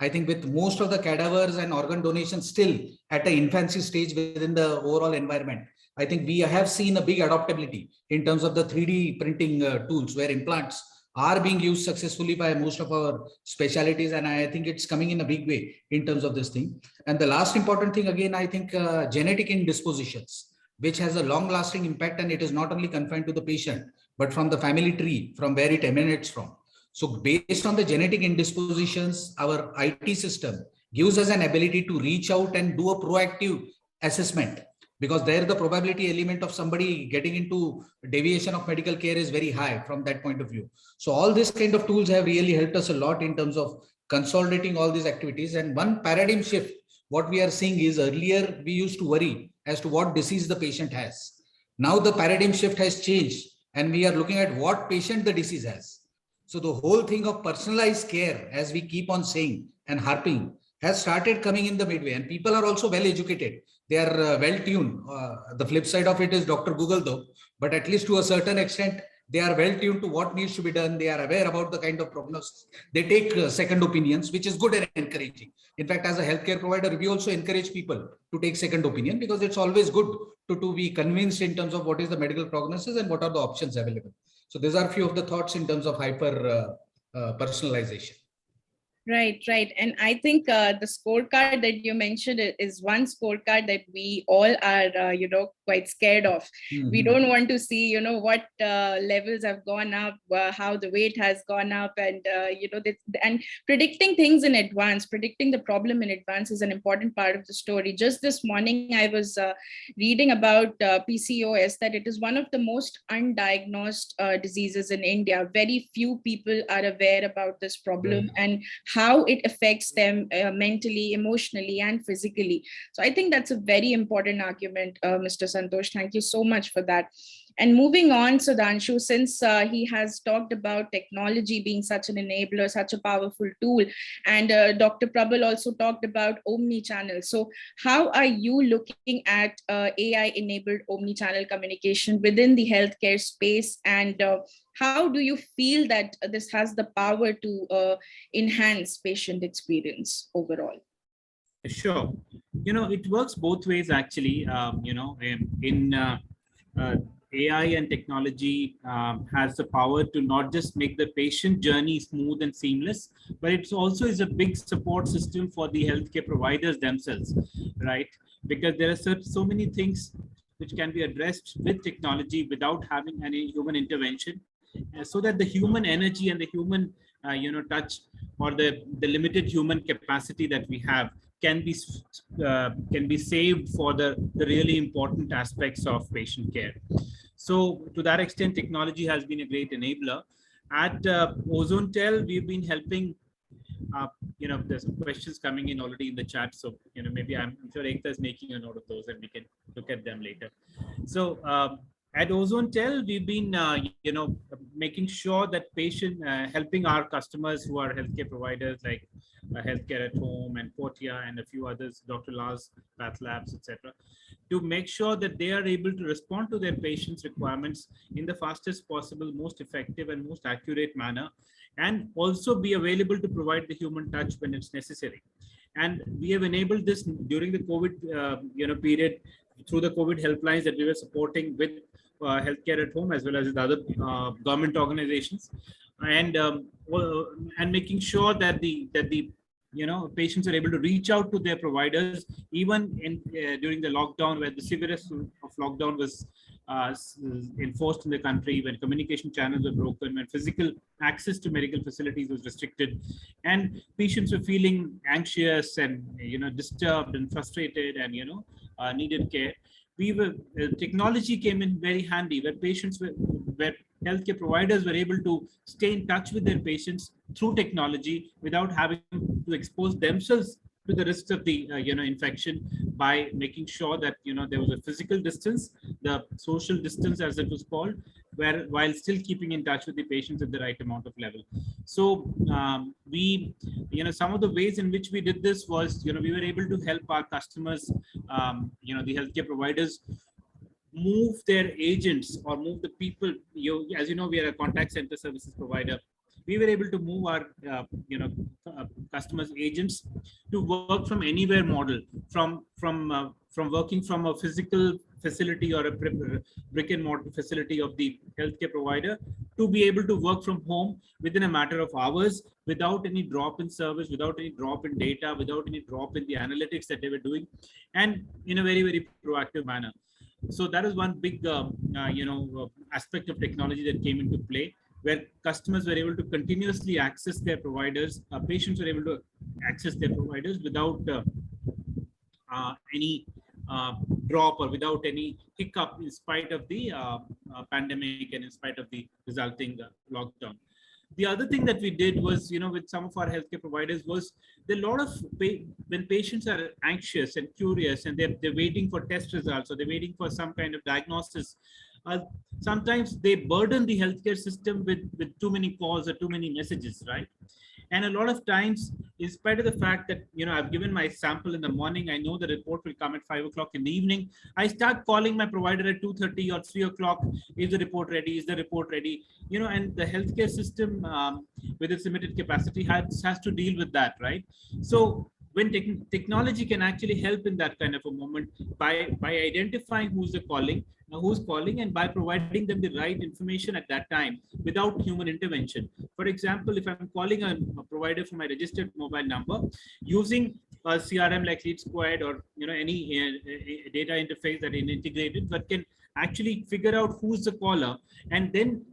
I think with most of the cadavers and organ donations still at the infancy stage within the overall environment, I think we have seen a big adaptability in terms of the 3D printing tools where implants are being used successfully by most of our specialties. And I think it's coming in a big way in terms of this thing. And the last important thing, again, I think genetic indispositions, which has a long lasting impact, and it is not only confined to the patient, but from the family tree, from where it emanates from. So based on the genetic indispositions, our IT system gives us an ability to reach out and do a proactive assessment, because there the probability element of somebody getting into deviation of medical care is very high from that point of view. So all these kind of tools have really helped us a lot in terms of consolidating all these activities. And one paradigm shift, what we are seeing is earlier we used to worry as to what disease the patient has. Now the paradigm shift has changed and we are looking at what patient the disease has. So the whole thing of personalized care, as we keep on saying and harping, has started coming in the midway, and people are also well educated. They are well tuned. The flip side of it is Dr. Google though, but at least to a certain extent, they are well tuned to what needs to be done. They are aware about the kind of prognosis. They take second opinions, which is good and encouraging. In fact, as a healthcare provider, we also encourage people to take second opinion, because it's always good to be convinced in terms of what is the medical prognosis and what are the options available. So these are a few of the thoughts in terms of hyper personalization. Right, right. And I think the scorecard that you mentioned is one scorecard that we all are, quite scared of. We don't want to see, what levels have gone up, how the weight has gone up, and, and predicting things in advance, predicting the problem in advance is an important part of the story. Just this morning, I was reading about PCOS, that it is one of the most undiagnosed diseases in India. Very few people are aware about this problem. Right. And how it affects them mentally, emotionally, and physically. So I think that's a very important argument, Mr. Santosh. Thank you so much for that. And moving on, Sudhanshu, since he has talked about technology being such an enabler, such a powerful tool, and Dr. Prabal also talked about omni-channel. So how are you looking at AI-enabled omni-channel communication within the healthcare space? And how do you feel that this has the power to enhance patient experience overall? Sure. It works both ways actually. AI and technology has the power to not just make the patient journey smooth and seamless, but it also is a big support system for the healthcare providers themselves, right? Because there are so many things which can be addressed with technology without having any human intervention, so that the human energy and the human touch, or the limited human capacity that we have, can be saved for the really important aspects of patient care. So to that extent, technology has been a great enabler. At Ozonetel, we've been helping. There's some questions coming in already in the chat, so maybe I'm sure Ekta is making a note of those, and we can look at them later. So at Ozonetel, we've been making sure that helping our customers who are healthcare providers like Healthcare at Home and Portia and a few others, Dr. Lars, Path Labs, etc., to make sure that they are able to respond to their patients' requirements in the fastest possible, most effective and most accurate manner, and also be available to provide the human touch when it's necessary. And we have enabled this during the COVID period through the COVID helplines that we were supporting with Healthcare at Home, as well as with other government organizations, and making sure that the patients are able to reach out to their providers, even in during the lockdown, where the severest of lockdown was enforced in the country, when communication channels were broken, when physical access to medical facilities was restricted, and patients were feeling anxious and disturbed and frustrated and needed care. Technology came in very handy, where healthcare providers were able to stay in touch with their patients through technology without having to expose themselves to the risks of the infection, by making sure that there was a physical distance, the social distance as it was called, while still keeping in touch with the patients at the right amount of level. So we some of the ways in which we did this was we were able to help our customers, the healthcare providers, move their agents or move the people. As you know, we are a contact center services provider. We were able to move our customers' agents to work from anywhere model, from working from a physical facility or a brick and mortar facility of the healthcare provider, to be able to work from home within a matter of hours, without any drop in service, without any drop in data, without any drop in the analytics that they were doing, and in a very, very proactive manner. So that is one big aspect of technology that came into play, where customers were able to continuously access their providers, patients were able to access their providers without any drop or without any hiccup, in spite of the pandemic and in spite of the resulting lockdown. The other thing that we did was, with some of our healthcare providers, was a lot of when patients are anxious and curious and they're waiting for test results, or they're waiting for some kind of diagnosis. Sometimes they burden the healthcare system with too many calls or too many messages, right? And a lot of times, in spite of the fact that I've given my sample in the morning, I know the report will come at 5 o'clock in the evening, I start calling my provider at 2:30 or 3 o'clock. Is the report ready? Is the report ready? And the healthcare system, with its limited capacity, has to deal with that, right? So when technology can actually help in that kind of a moment by identifying who's calling, and by providing them the right information at that time without human intervention. For example, if I'm calling a provider for my registered mobile number using a CRM like Lead Squared, or any data interface that is integrated, that can actually figure out who's the caller, and then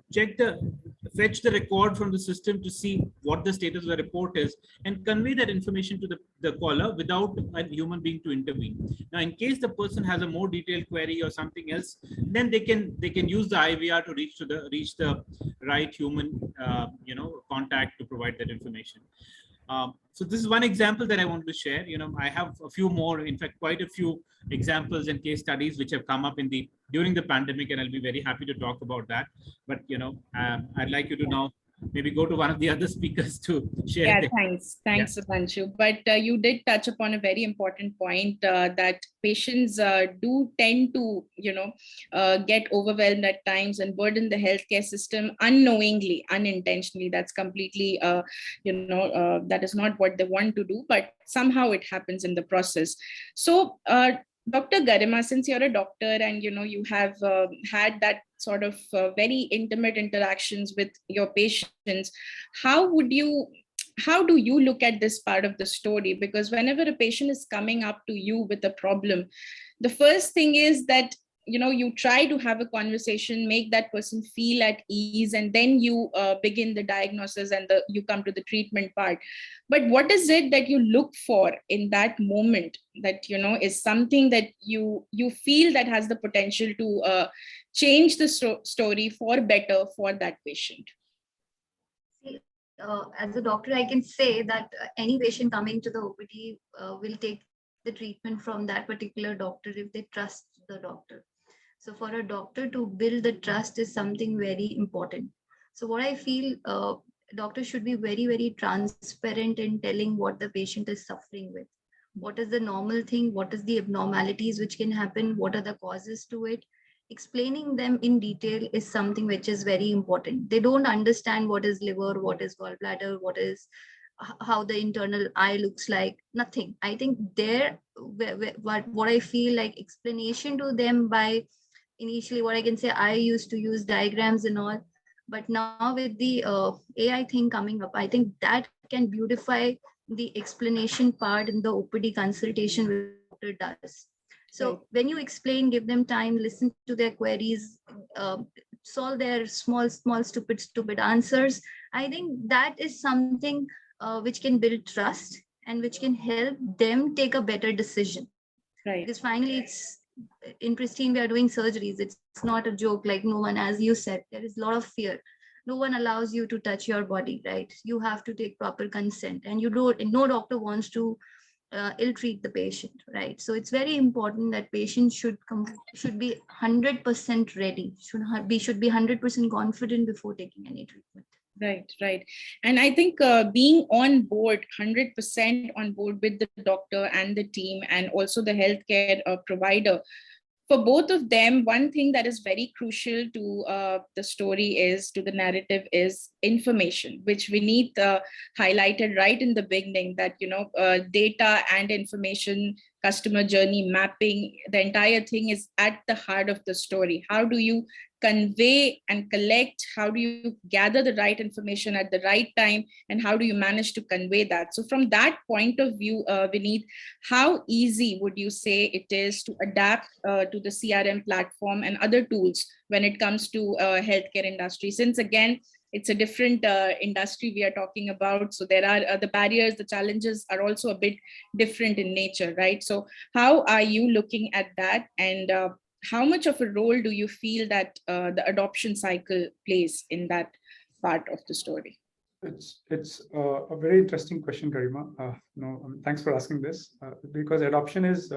fetch the record from the system to see what the status of the report is, and convey that information to the caller without a human being to intervene. Now, in case the person has a more detailed query or something else, then they can use the IVR to reach the right human contact to provide that information. So this is one example that I want to share. I have a few more, in fact, quite a few examples and case studies which have come up during the pandemic, and I'll be very happy to talk about that. But I'd like you to now maybe go to one of the other speakers to share. Yeah, thanks, Subhanshu. But you did touch upon a very important point that patients do tend to, get overwhelmed at times and burden the healthcare system unknowingly, unintentionally. That's completely, that is not what they want to do, but somehow it happens in the process. So, Dr. Garima, since you're a doctor and you have had that sort of very intimate interactions with your patients, how do you look at this part of the story? Because whenever a patient is coming up to you with a problem, the first thing is that you try to have a conversation, make that person feel at ease, and then you begin the diagnosis and you come to the treatment part. But what is it that you look for in that moment that is something that you feel that has the potential to change the story for better for that patient? As a doctor, I can say that any patient coming to the OPD will take the treatment from that particular doctor if they trust the doctor. So for a doctor to build the trust is something very important. So what I feel, doctors should be very, very transparent in telling what the patient is suffering with. What is the normal thing? What is the abnormalities which can happen? What are the causes to it? Explaining them in detail is something which is very important. They don't understand what is liver, what is gallbladder, how the internal eye looks like, nothing. I think what I feel like explanation to them by initially, what I can say, I used to use diagrams and all, but now with the AI thing coming up, I think that can beautify the explanation part in the OPD consultation which the doctor does. So when you explain, give them time, listen to their queries, solve their small, stupid answers, I think that is something which can build trust and which can help them take a better decision. Right. Because finally, it's in Pristine, we are doing surgeries. It's not a joke. Like no one, as you said, there is a lot of fear. No one allows you to touch your body, right? You have to take proper consent, and no doctor wants to ill-treat the patient, right? So it's very important that patients should be 100% ready, should be 100% confident before taking any treatment. Right. And I think being on board, 100% on board with the doctor and the team and also the healthcare provider, for both of them, one thing that is very crucial to the story to the narrative is information, which Vineet highlighted right in the beginning, that, data and information, customer journey mapping, the entire thing is at the heart of the story. How do you convey and collect? How do you gather the right information at the right time? And how do you manage to convey that? So from that point of view, Vineet, how easy would you say it is to adapt to the CRM platform and other tools when it comes to healthcare industry? Since again, it's a different industry we are talking about. So there are the barriers, the challenges are also a bit different in nature, right? So how are you looking at that? And how much of a role do you feel that the adoption cycle plays in that part of the story? It's a very interesting question, Garima. Thanks for asking this, because adoption is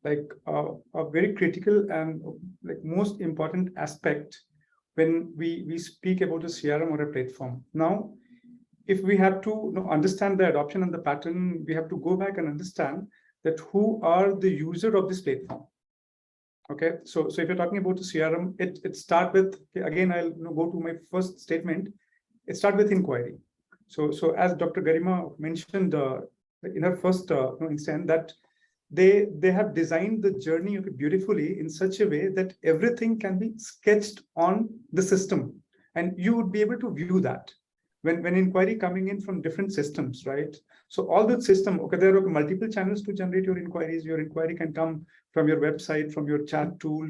like a very critical and like most important aspect when we speak about a CRM or a platform. Now, if we have to understand the adoption and the pattern, we have to go back and understand that who are the user of this platform. Okay, so if you're talking about the CRM, it start with, again, I'll go to my first statement. It start with inquiry. So as Dr. Garima mentioned, in her first instance, that they have designed the journey beautifully in such a way that everything can be sketched on the system, and you would be able to view that when inquiry coming in from different systems, right? So all the system, okay, there are multiple channels to generate your inquiries. Your inquiry can come from your website, from your chat tool,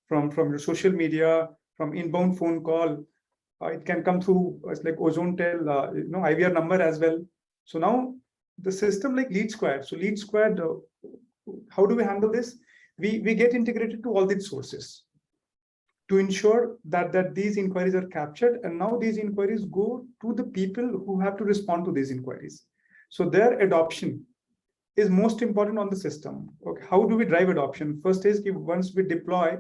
from your social media, from inbound phone call. It can come through like Ozonetel, IVR number as well. So now the system like Lead Squared. So Lead Squared, how do we handle this? We get integrated to all these sources to ensure that these inquiries are captured, and now these inquiries go to the people who have to respond to these inquiries. So their adoption is most important on the system. Okay, how do we drive adoption? First is once we deploy,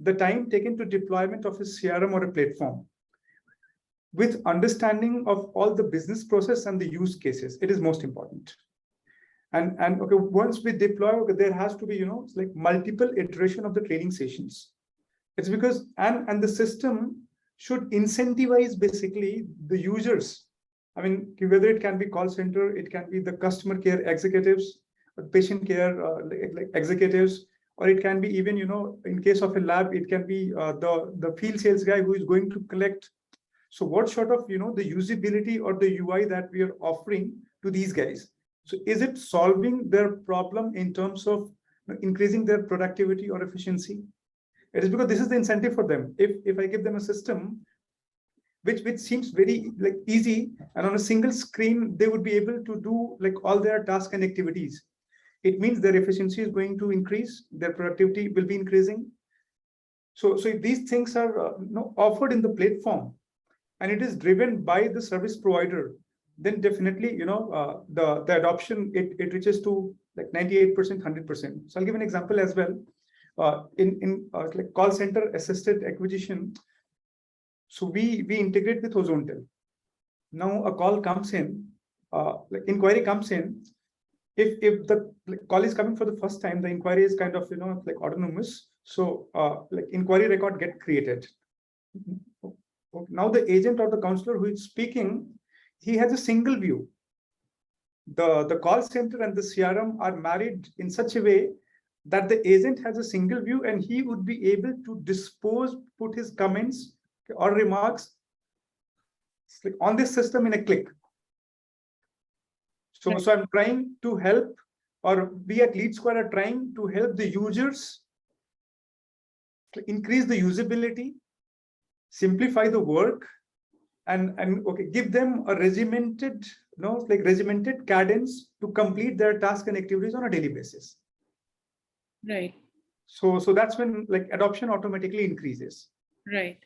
the time taken to deployment of a CRM or a platform with understanding of all the business process and the use cases, it is most important. And okay, once we deploy, okay, there has to be, like multiple iteration of the training sessions. It's because, and the system should incentivize basically the users. I mean, whether it can be call center, it can be the customer care executives, or patient care like executives, or it can be even, in case of a lab, it can be the field sales guy who is going to collect. So what sort of, the usability or the UI that we are offering to these guys? So is it solving their problem in terms of increasing their productivity or efficiency? It is because this is the incentive for them. If I give them a system which seems very like easy, and on a single screen they would be able to do like all their tasks and activities, it means their efficiency is going to increase, their productivity will be increasing. So if these things are offered in the platform, and it is driven by the service provider, then definitely the adoption it reaches to like 98%, 100%. So I'll give an example as well. In like call center assisted acquisition, so we integrate with Ozonetel. Now a call comes in, like inquiry comes in. If the call is coming for the first time, the inquiry is kind of like autonomous. So like inquiry record get created. Now the agent or the counselor who is speaking, he has a single view. The call center and the CRM are married in such a way that the agent has a single view, and he would be able to put his comments or remarks on this system in a click. So I'm trying to help, or we at Lead Squared are trying to help the users increase the usability, simplify the work, and okay, give them a regimented cadence to complete their tasks and activities on a daily basis. Right. So that's when like adoption automatically increases. Right.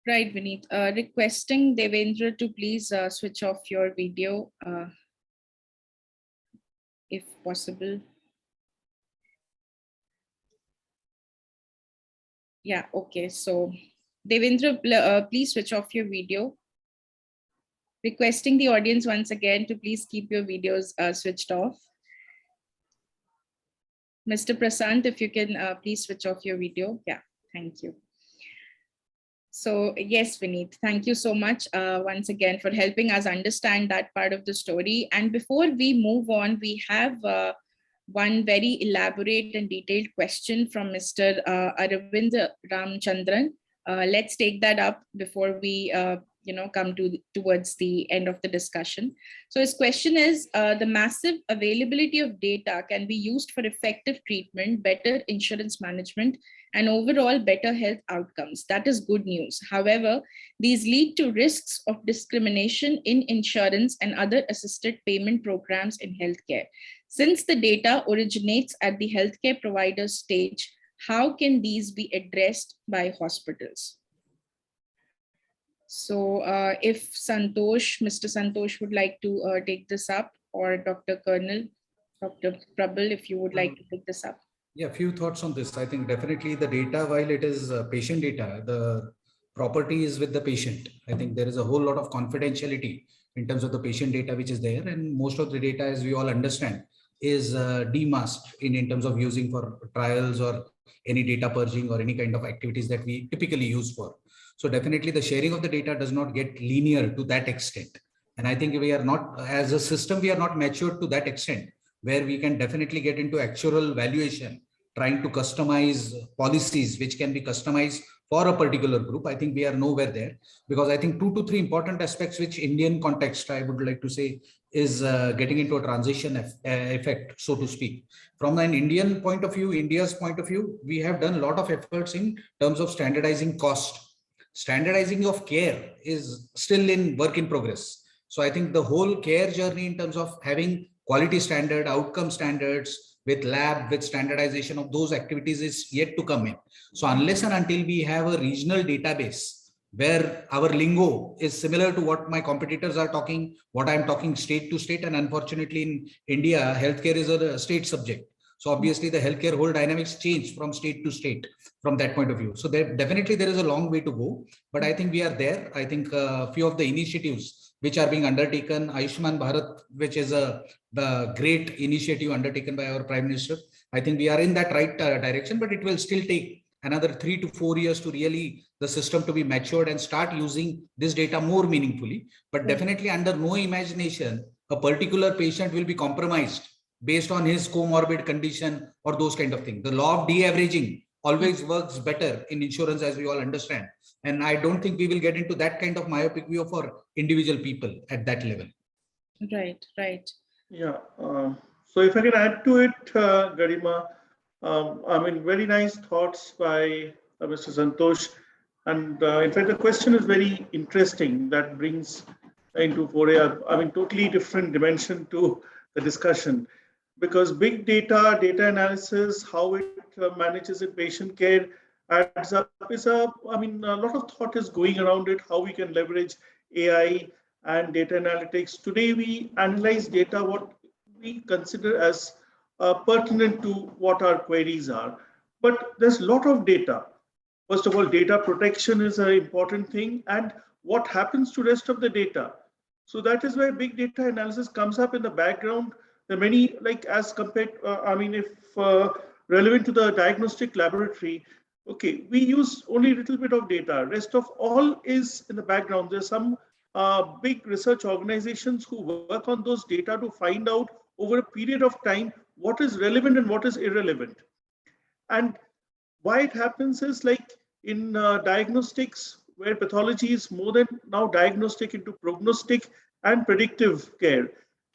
Right, Vineet. Requesting Devendra to please switch off your video, if possible. Yeah, okay. So Devendra, please switch off your video. Requesting the audience once again to please keep your videos switched off. Mr. Prasant, if you can please switch off your video. Yeah, thank you. So yes, Vineet, thank you so much once again for helping us understand that part of the story. And before we move on, we have one very elaborate and detailed question from Mr. Aravind Ramchandran. Let's take that up before we come towards the end of the discussion. So his question is, the massive availability of data can be used for effective treatment, better insurance management, and overall better health outcomes. That is good news. However, these lead to risks of discrimination in insurance and other assisted payment programs in healthcare. Since the data originates at the healthcare provider stage, how can these be addressed by hospitals? So if Mr. Santosh would like to take this up, or Dr. Colonel, Dr. Prabal, if you would like to take this up. Yeah, a few thoughts on this. I think definitely the data, while it is patient data, the property is with the patient. I think there is a whole lot of confidentiality in terms of the patient data which is there. And most of the data, as we all understand, is demasked in terms of using for trials or any data purging or any kind of activities that we typically use for. So definitely the sharing of the data does not get linear to that extent. And I think we are not, as a system, we are not matured to that extent where we can definitely get into actual valuation, trying to customize policies which can be customized for a particular group. I think we are nowhere there, because I think 2 to 3 important aspects which Indian context, I would like to say, is getting into a transition effect, so to speak. From an Indian point of view, India's point of view, we have done a lot of efforts in terms of standardizing cost. Standardizing of care is still in work in progress. So I think the whole care journey in terms of having quality standard, outcome standards with lab, with standardization of those activities is yet to come in. So unless and until we have a regional database where our lingo is similar to what my competitors are talking, what I'm talking state to state, and unfortunately in India, healthcare is a state subject. So obviously the healthcare whole dynamics change from state to state from that point of view. So there is a long way to go, but I think we are there. I think a few of the initiatives which are being undertaken, Ayushman Bharat, which is the great initiative undertaken by our Prime Minister. I think we are in that right direction, but it will still take another 3 to 4 years to really the system to be matured and start using this data more meaningfully. But definitely under no imagination, a particular patient will be compromised based on his comorbid condition or those kind of things. The law of de-averaging always works better in insurance, as we all understand. And I don't think we will get into that kind of myopic view for individual people at that level. Right, right. Yeah. So if I can add to it, Garima, I mean, very nice thoughts by Mr. Santosh. And in fact, the question is very interesting. That brings into totally different dimension to the discussion, because big data, data analysis, how it manages in patient care adds up is a lot of thought is going around it, how we can leverage AI and data analytics. Today, we analyze data, what we consider as pertinent to what our queries are. But there's a lot of data. First of all, data protection is an important thing, and what happens to rest of the data. So that is where big data analysis comes up in the background. There are many, like as compared, relevant to the diagnostic laboratory, okay, we use only a little bit of data. Rest of all is in the background. There's some big research organizations who work on those data to find out over a period of time what is relevant and what is irrelevant. And why it happens is like in diagnostics, where pathology is more than now diagnostic into prognostic and predictive care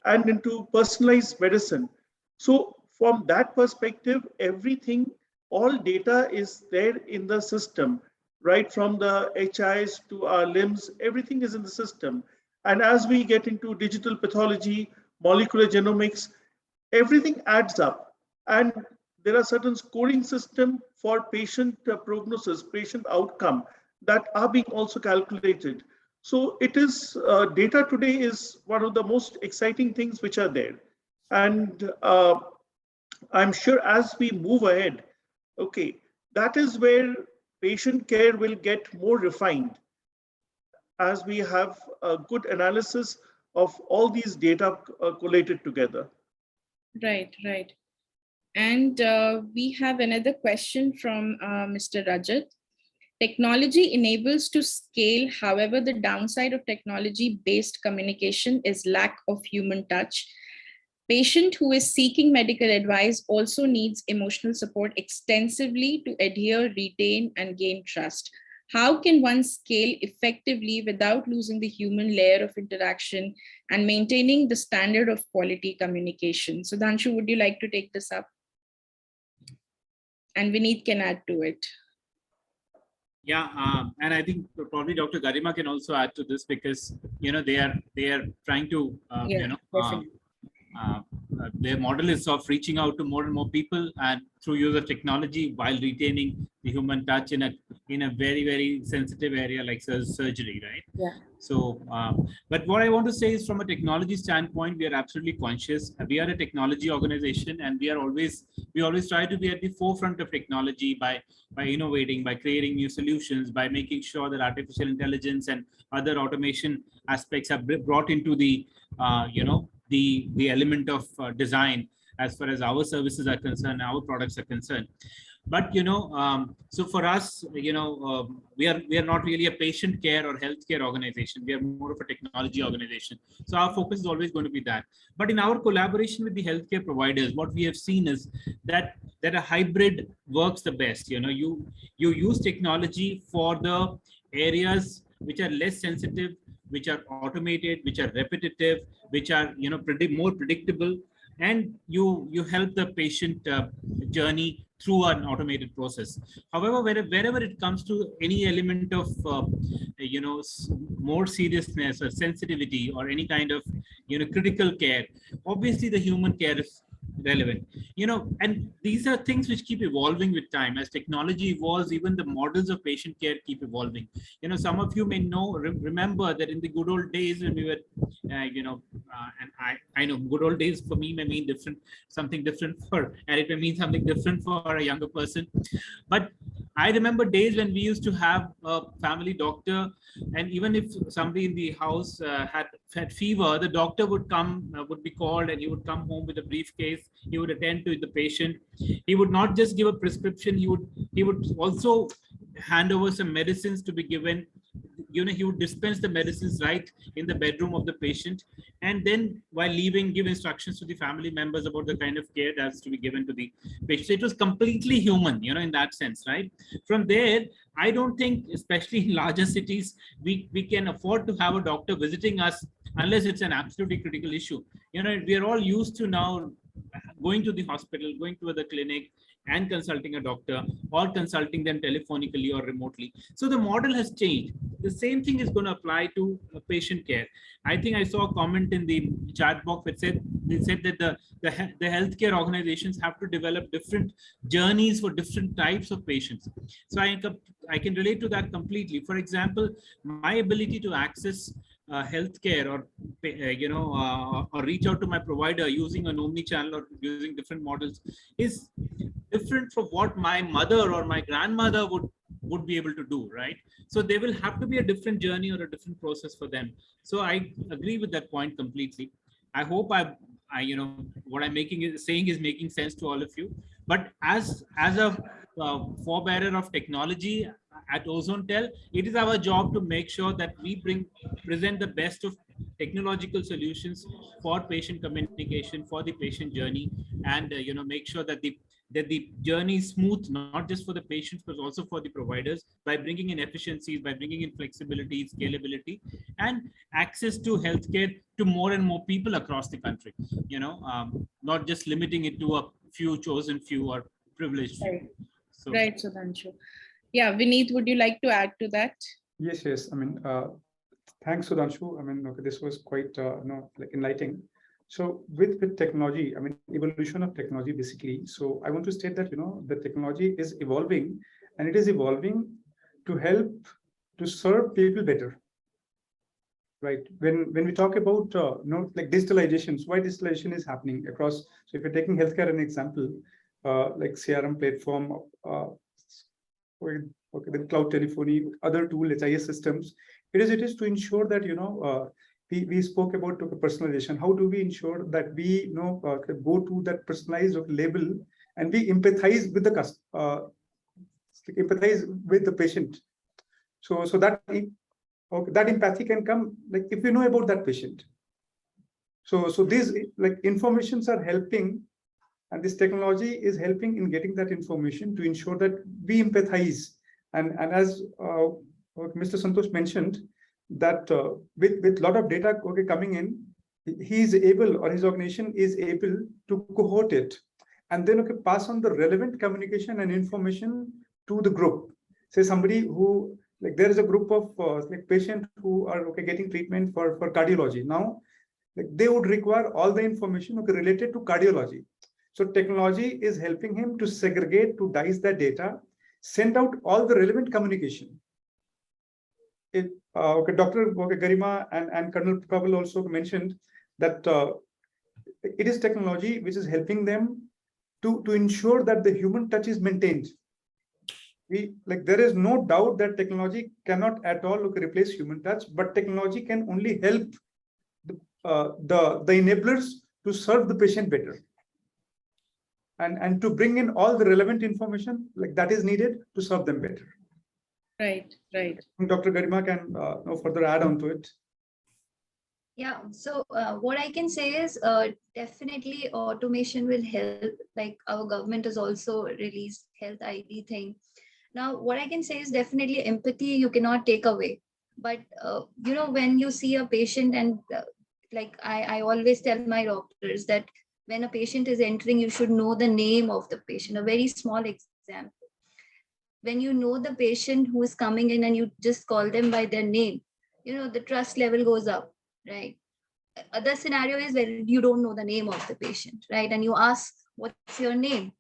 and into personalized medicine. So from that perspective, everything, all data is there in the system, right from the HIs to our limbs, everything is in the system. And as we get into digital pathology, molecular genomics, everything adds up. And there are certain scoring systems for patient prognosis, patient outcome that are being also calculated. So it is, data today is one of the most exciting things which are there. And I'm sure as we move ahead, okay, that is where patient care will get more refined as we have a good analysis of all these data collated together. Right, right. And we have another question from Mr. Rajat. Technology enables to scale. However, the downside of technology-based communication is lack of human touch. Patient who is seeking medical advice also needs emotional support extensively to adhere, retain, and gain trust. How can one scale effectively without losing the human layer of interaction and maintaining the standard of quality communication? So Dhanshu, would you like to take this up? And Vineet can add to it. Yeah, and I think probably Dr. Garima can also add to this, because they are trying to their model is of reaching out to more and more people and through use of technology while retaining the human touch in a very, very sensitive area like surgery, right? Yeah. So, but what I want to say is, from a technology standpoint, we are absolutely conscious. We are a technology organization, and we always try to be at the forefront of technology by innovating, by creating new solutions, by making sure that artificial intelligence and other automation aspects are brought into the the element of design as far as our services are concerned, our products are concerned. But so for us, we are not really a patient care or healthcare organization. We are more of a technology organization. So our focus is always going to be that. But in our collaboration with the healthcare providers, what we have seen is that a hybrid works the best. You use technology for the areas which are less sensitive, which are automated, which are repetitive, which are more predictable, and you help the patient journey through an automated process. However, wherever it comes to any element of more seriousness or sensitivity or any kind of critical care, obviously the human care is relevant. And these are things which keep evolving with time. As technology evolves, even the models of patient care keep evolving. Some of you may remember that in the good old days when we were and I know good old days for me may mean something different and it may mean something different for a younger person. But I remember days when we used to have a family doctor, and even if somebody in the house had fever, the doctor would would be called, and he would come home with a briefcase. He would attend to the patient. He would not just give a prescription. He would also hand over some medicines to be given. He would dispense the medicines right in the bedroom of the patient, and then while leaving, give instructions to the family members about the kind of care that's to be given to the patient. So it was completely human, in that sense, right? From there, I don't think, especially in larger cities, we can afford to have a doctor visiting us unless it's an absolutely critical issue. We are all used to now going to the hospital, going to the clinic, and consulting a doctor, or consulting them telephonically or remotely. So the model has changed. The same thing is going to apply to patient care. I think I saw a comment in the chat box that said that the healthcare organizations have to develop different journeys for different types of patients. So I can relate to that completely. For example, my ability to access healthcare or reach out to my provider using an omni-channel or using different models is different from what my mother or my grandmother would be able to do, right? So there will have to be a different journey or a different process for them. So I agree with that point completely. I hope I what I'm saying is making sense to all of you. But as a forebearer of technology at Ozonetel, it is our job to make sure that we present the best of technological solutions for patient communication, for the patient journey, and make sure that the journey is smooth, not just for the patients, but also for the providers, by bringing in efficiencies, by bringing in flexibility, scalability, and access to healthcare to more and more people across the country, not just limiting it to a chosen few or privileged few. Right. So, Right, Sudhanshu. Yeah, Vineet, would you like to add to that? Yes. I mean, thanks, Sudhanshu. I mean, okay, this was quite like enlightening. So with technology, I mean, evolution of technology basically. So I want to state that the technology is evolving, and it is evolving to help to serve people better. Right. When we talk about like digitalizations, why digitalization is happening across. So if you're taking healthcare an example, like CRM platform, okay, then cloud telephony, other tool, HIS systems. It is to ensure that we spoke about personalization. How do we ensure that we go to that personalized label and we empathize with the patient. So that that empathy can come like if we know about that patient. So these like informations are helping, and this technology is helping in getting that information to ensure that we empathize. And as Mr. Santosh mentioned, that with a lot of data coming in, he is able, or his organization is able to cohort it, and then pass on the relevant communication and information to the group. Say somebody who, like, there is a group of like patient who are getting treatment for cardiology. Now, like, they would require all the information related to cardiology. So technology is helping him to segregate, to dice that data, send out all the relevant communication. Dr. Garima and Colonel Pavel also mentioned that it is technology which is helping them to ensure that the human touch is maintained. There is no doubt that technology cannot at all replace human touch, but technology can only help the enablers to serve the patient better. and to bring in all the relevant information like that is needed to serve them better. Right. Dr. Garima can no further add on to it. Yeah, so what I can say is definitely automation will help. Like our government has also released health ID thing. Now, what I can say is definitely empathy you cannot take away. But, when you see a patient and like I always tell my doctors that when a patient is entering, you should know the name of the patient. A very small example. When you know the patient who is coming in and you just call them by their name, the trust level goes up, right? Other scenario is where you don't know the name of the patient, right? And you ask, what's your name?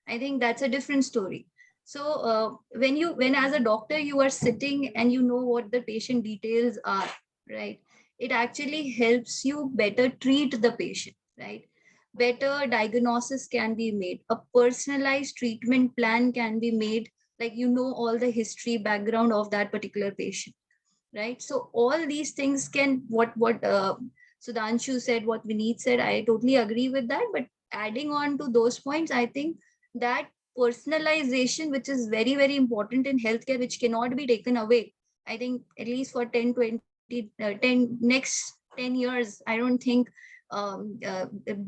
I think that's a different story. So when as a doctor you are sitting and you know what the patient details are, right, it actually helps you better treat the patient, right? Better diagnosis can be made, a personalized treatment plan can be made, like all the history background of that particular patient, right? So all these things can what Sudhanshu said, what Vineet said, I totally agree with that. But adding on to those points, I think that personalization, which is very, very important in healthcare, which cannot be taken away. I think at least for 10, 20, 10 next 10 years, I don't think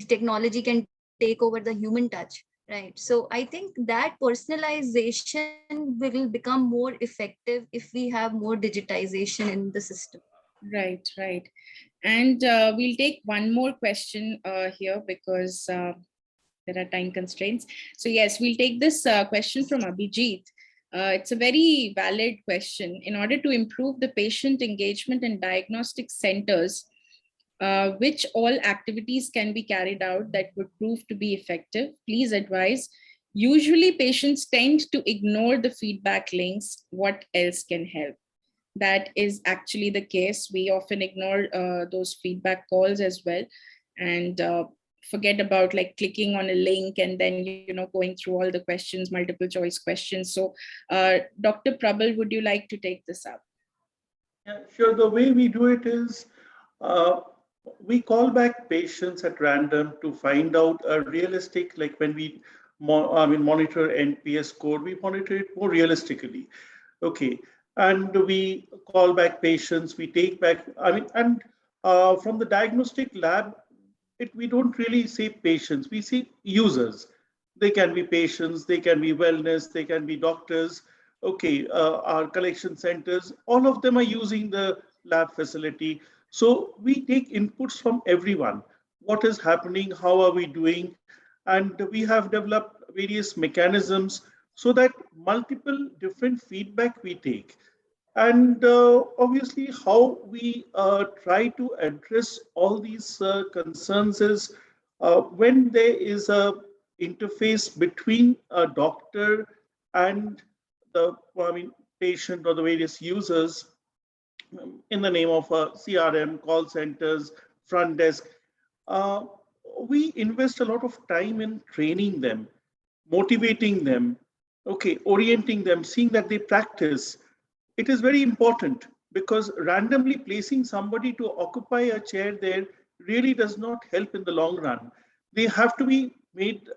technology can take over the human touch. Right. So I think that personalization will become more effective if we have more digitization in the system. Right. And we'll take one more question here because there are time constraints. So yes, we'll take this question from Abhijit. It's a very valid question. In order to improve the patient engagement in diagnostic centers, which all activities can be carried out that would prove to be effective? Please advise. Usually patients tend to ignore the feedback links. What else can help? That is actually the case. We often ignore those feedback calls as well, and forget about like clicking on a link and then going through all the questions, multiple choice questions. So Dr. Prabal, would you like to take this up? Yeah, sure. The way we do it is we call back patients at random to find out a realistic, like when we monitor NPS score, we monitor it more realistically. Okay. And we call back patients, we take back, from the diagnostic lab, we don't really say patients, we say users. They can be patients, they can be wellness, they can be doctors. Okay, our collection centers, all of them are using the lab facility. So we take inputs from everyone. What is happening? How are we doing? And we have developed various mechanisms so that multiple different feedback we take. And obviously, how we try to address all these concerns is when there is a interface between a doctor and the patient or the various users in the name of CRM, call centers, front desk. Uh, we invest a lot of time in training them, motivating them, okay, orienting them, seeing that they practice. It is very important because randomly placing somebody to occupy a chair there really does not help in the long run. They have to be made,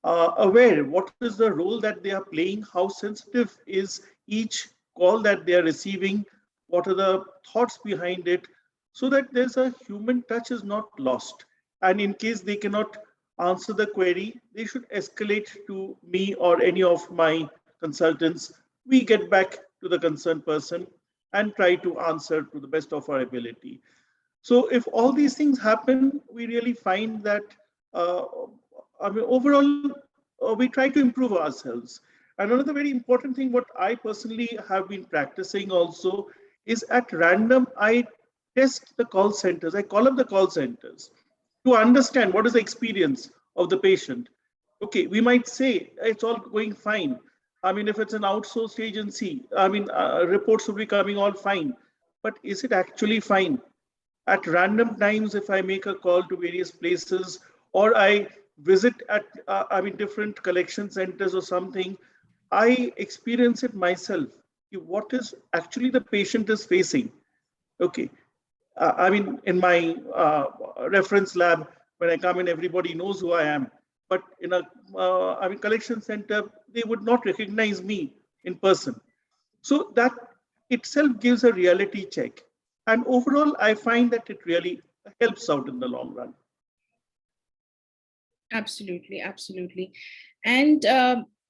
aware what is the role that they are playing, how sensitive is each call that they are receiving, what are the thoughts behind it, so that there's a human touch is not lost. And in case they cannot answer the query, they should escalate to me or any of my consultants. We get back to the concerned person and try to answer to the best of our ability. So if all these things happen, we really find that overall, we try to improve ourselves. And another very important thing, what I personally have been practicing also, is at random, I test the call centers. I call up the call centers to understand what is the experience of the patient. Okay, we might say it's all going fine. If it's an outsourced agency, reports will be coming all fine. But is it actually fine? At random times, if I make a call to various places or I visit at different collection centers or something, I experience it myself. What is actually the patient is facing? Okay, in my reference lab, when I come in, everybody knows who I am. but in a collection center, they would not recognize me in person. So that itself gives a reality check. And overall, I find that it really helps out in the long run. Absolutely, absolutely. And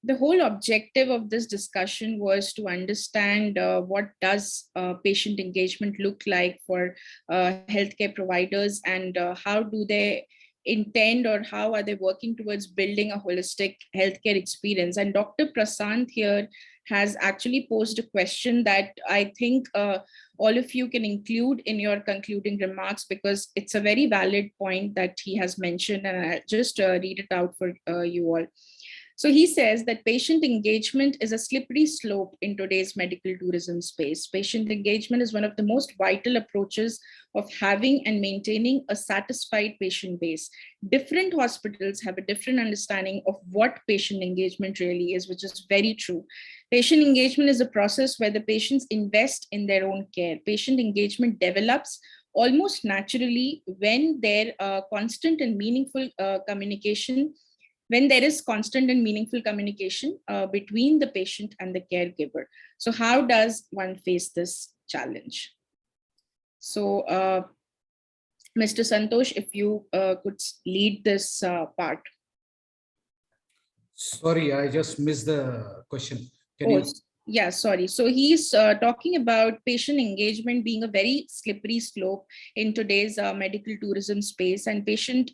the whole objective of this discussion was to understand what does patient engagement look like for healthcare providers, and how do they intend, or how are they working towards building a holistic healthcare experience. And Dr. Prasant here has actually posed a question that I think all of you can include in your concluding remarks, because it's a very valid point that he has mentioned, and I'll just read it out for you all. So he says that patient engagement is a slippery slope in today's medical tourism space. Patient engagement is one of the most vital approaches of having and maintaining a satisfied patient base. Different hospitals have a different understanding of what patient engagement really is, which is very true. Patient engagement is a process where the patients invest in their own care. Patient engagement develops almost naturally when there constant and meaningful communication when there is constant and meaningful communication between the patient and the caregiver. So how does one face this challenge? So Mr. Santosh, if you could lead this part. Sorry, I just missed the question. Can you? Yeah, sorry. So he's talking about patient engagement being a very slippery slope in today's medical tourism space, and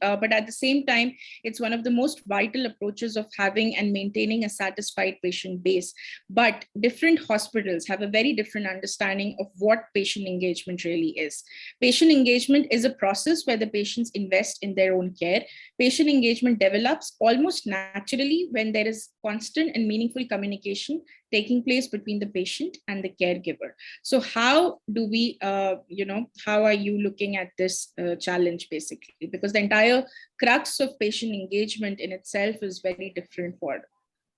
but at the same time, it's one of the most vital approaches of having and maintaining a satisfied patient base. But different hospitals have a very different understanding of what patient engagement really is. Patient engagement is a process where the patients invest in their own care. Patient engagement develops almost naturally when there is constant and meaningful communication taking place between the patient and the caregiver. So how do we, how are you looking at this challenge basically? Because the entire crux of patient engagement in itself is very different for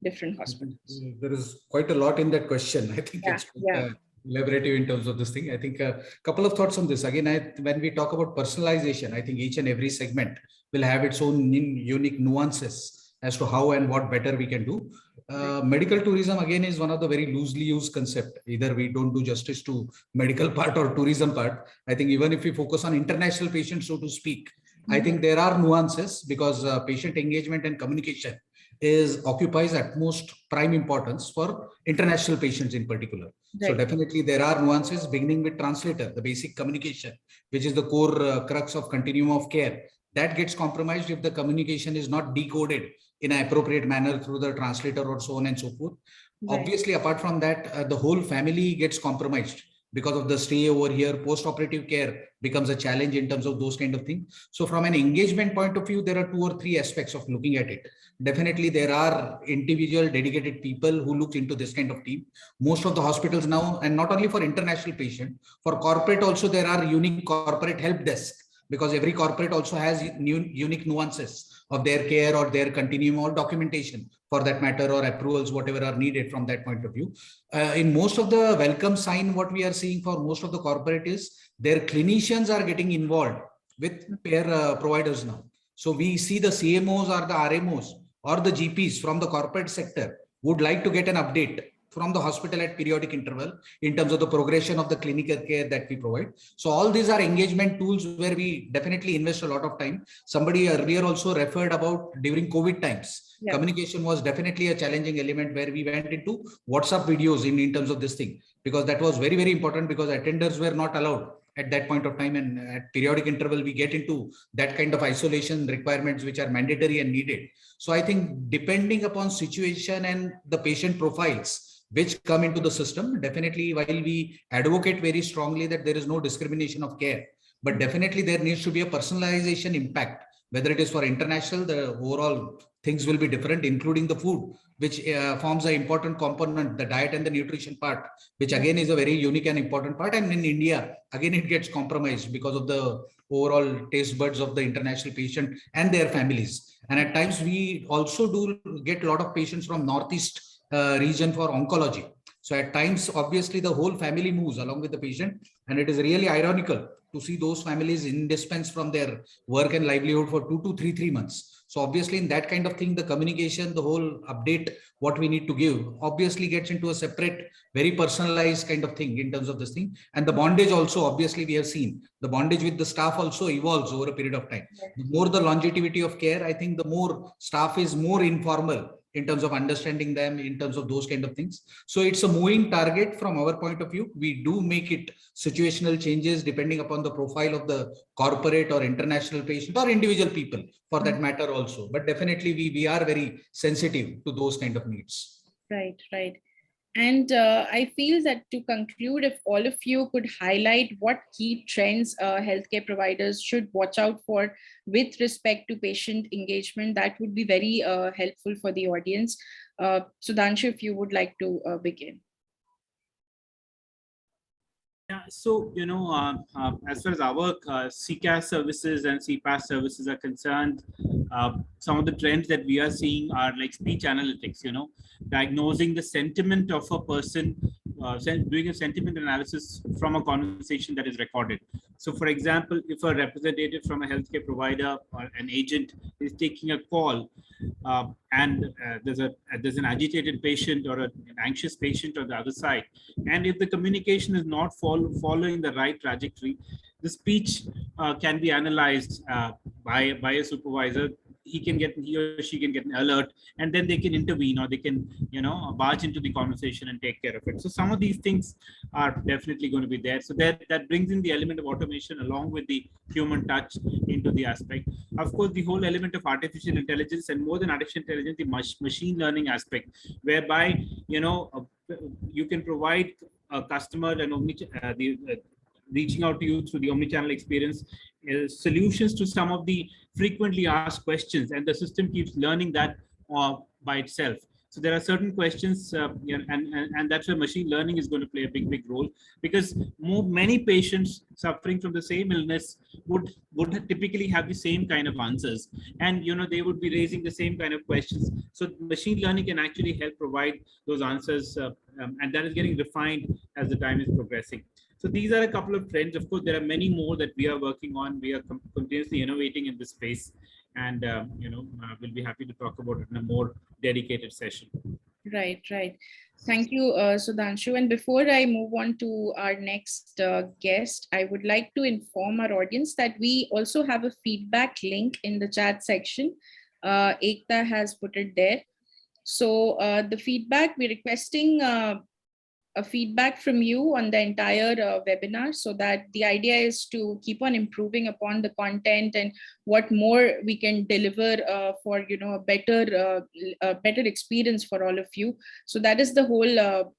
different hospitals. There is quite a lot in that question. I think it's elaborative in terms of this thing. I think a couple of thoughts on this. Again, when we talk about personalization, I think each and every segment will have its own unique nuances as to how and what better we can do. Medical tourism, again, is one of the very loosely used concept. Either we don't do justice to medical part or tourism part. I think even if we focus on international patients, so to speak, I think there are nuances, because patient engagement and communication occupies utmost prime importance for international patients in particular. Right. So definitely there are nuances, beginning with translator, the basic communication, which is the core crux of continuum of care. That gets compromised if the communication is not decoded in an appropriate manner through the translator or so on and so forth. Right. Obviously, apart from that, the whole family gets compromised because of the stay over here. Post-operative care becomes a challenge in terms of those kind of things. So from an engagement point of view, there are 2 or 3 aspects of looking at it. Definitely, there are individual dedicated people who look into this kind of team. Most of the hospitals now, and not only for international patient, for corporate also, there are unique corporate help desk, because every corporate also has unique nuances of their care or their continuum or documentation for that matter, or approvals, whatever are needed from that point of view. In most of the welcome sign, what we are seeing for most of the corporate is their clinicians are getting involved with payer providers now. So we see the CMOs or the RMOs or the GPs from the corporate sector would like to get an update from the hospital at periodic interval in terms of the progression of the clinical care that we provide. So all these are engagement tools where we definitely invest a lot of time. Somebody earlier also referred about during COVID times. Yeah. Communication was definitely a challenging element where we went into WhatsApp videos in terms of this thing, because that was very, very important, because attenders were not allowed at that point of time, and at periodic interval we get into that kind of isolation requirements which are mandatory and needed. So I think depending upon situation and the patient profiles which come into the system, definitely while we advocate very strongly that there is no discrimination of care, but definitely there needs to be a personalization impact. Whether it is for international, the overall things will be different, including the food, which forms an important component, the diet and the nutrition part, which again is a very unique and important part. And in India, again, it gets compromised because of the overall taste buds of the international patient and their families. And at times we also do get a lot of patients from Northeast region for oncology. So at times, obviously, the whole family moves along with the patient, and it is really ironical to see those families indispense from their work and livelihood for 2 to 3 months. So obviously in that kind of thing, the communication, the whole update, what we need to give obviously gets into a separate, very personalized kind of thing in terms of this thing. And the bondage also, obviously we have seen the bondage with the staff also evolves over a period of time. The more the longevity of care, I think the more staff is more informal in terms of understanding them, in terms of those kind of things. So it's a moving target from our point of view. We do make it situational changes depending upon the profile of the corporate or international patient or individual people for that matter also. But definitely we are very sensitive to those kind of needs. Right, right. And I feel that to conclude, if all of you could highlight what key trends healthcare providers should watch out for with respect to patient engagement, that would be very helpful for the audience. Sudhanshu, if you would like to begin. Yeah, so, as far as our CCAS services and CPAS services are concerned, some of the trends that we are seeing are like speech analytics, diagnosing the sentiment of a person, doing a sentiment analysis from a conversation that is recorded. So, for example, if a representative from a healthcare provider or an agent is taking a call, and there's an agitated patient or an anxious patient on the other side, and if the communication is not following the right trajectory, the speech can be analyzed by a supervisor. He or she can get an alert, and then they can intervene, or they can barge into the conversation and take care of it. So some of these things are definitely going to be there. So that brings in the element of automation along with the human touch into the aspect. Of course, the whole element of artificial intelligence, and more than artificial intelligence, the machine learning aspect, whereby you can provide a customer and reaching out to you through the omnichannel experience, solutions to some of the frequently asked questions, and the system keeps learning that by itself. So there are certain questions, and that's where machine learning is going to play a big role, because many patients suffering from the same illness would typically have the same kind of answers, and they would be raising the same kind of questions. So machine learning can actually help provide those answers, and that is getting refined as the time is progressing. So these are a couple of trends. Of course, there are many more that we are working on. We are continuously innovating in this space, and we'll be happy to talk about it in a more dedicated session. Right, right. Thank you, Sudhanshu. And before I move on to our next guest, I would like to inform our audience that we also have a feedback link in the chat section. Ekta has put it there. So the feedback, we're requesting a feedback from you on the entire webinar, so that the idea is to keep on improving upon the content and what more we can deliver for a better experience for all of you. So that is the whole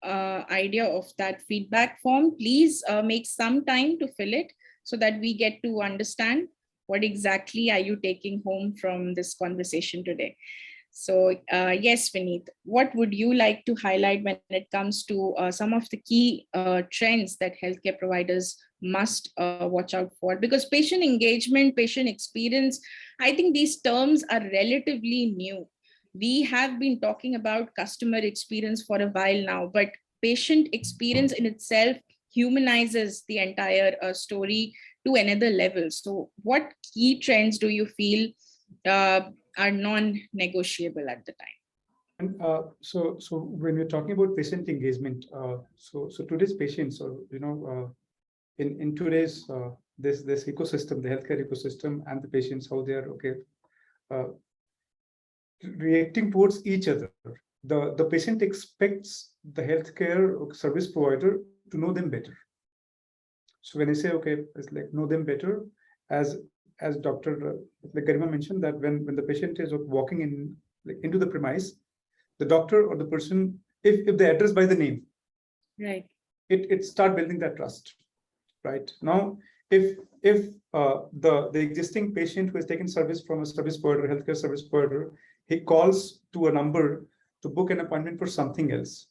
idea of that feedback form. Please make some time to fill it so that we get to understand what exactly are you taking home from this conversation today. So yes, Vineet, what would you like to highlight when it comes to some of the key trends that healthcare providers must watch out for? Because patient engagement, patient experience, I think these terms are relatively new. We have been talking about customer experience for a while now, but patient experience in itself humanizes the entire story to another level. So what key trends do you feel are non-negotiable at the time? And so when we're talking about patient engagement, so today's patients, or in today's this ecosystem, the healthcare ecosystem, and the patients, how they are reacting towards each other. The patient expects the healthcare service provider to know them better. So when I say it's like know them better, as Dr. Garima mentioned, that when the patient is walking in into the premise, the doctor or the person, if they address by the name, right, it start building that trust. Right now, if the existing patient who has taken service from a service provider, healthcare service provider, he calls to a number to book an appointment for something else,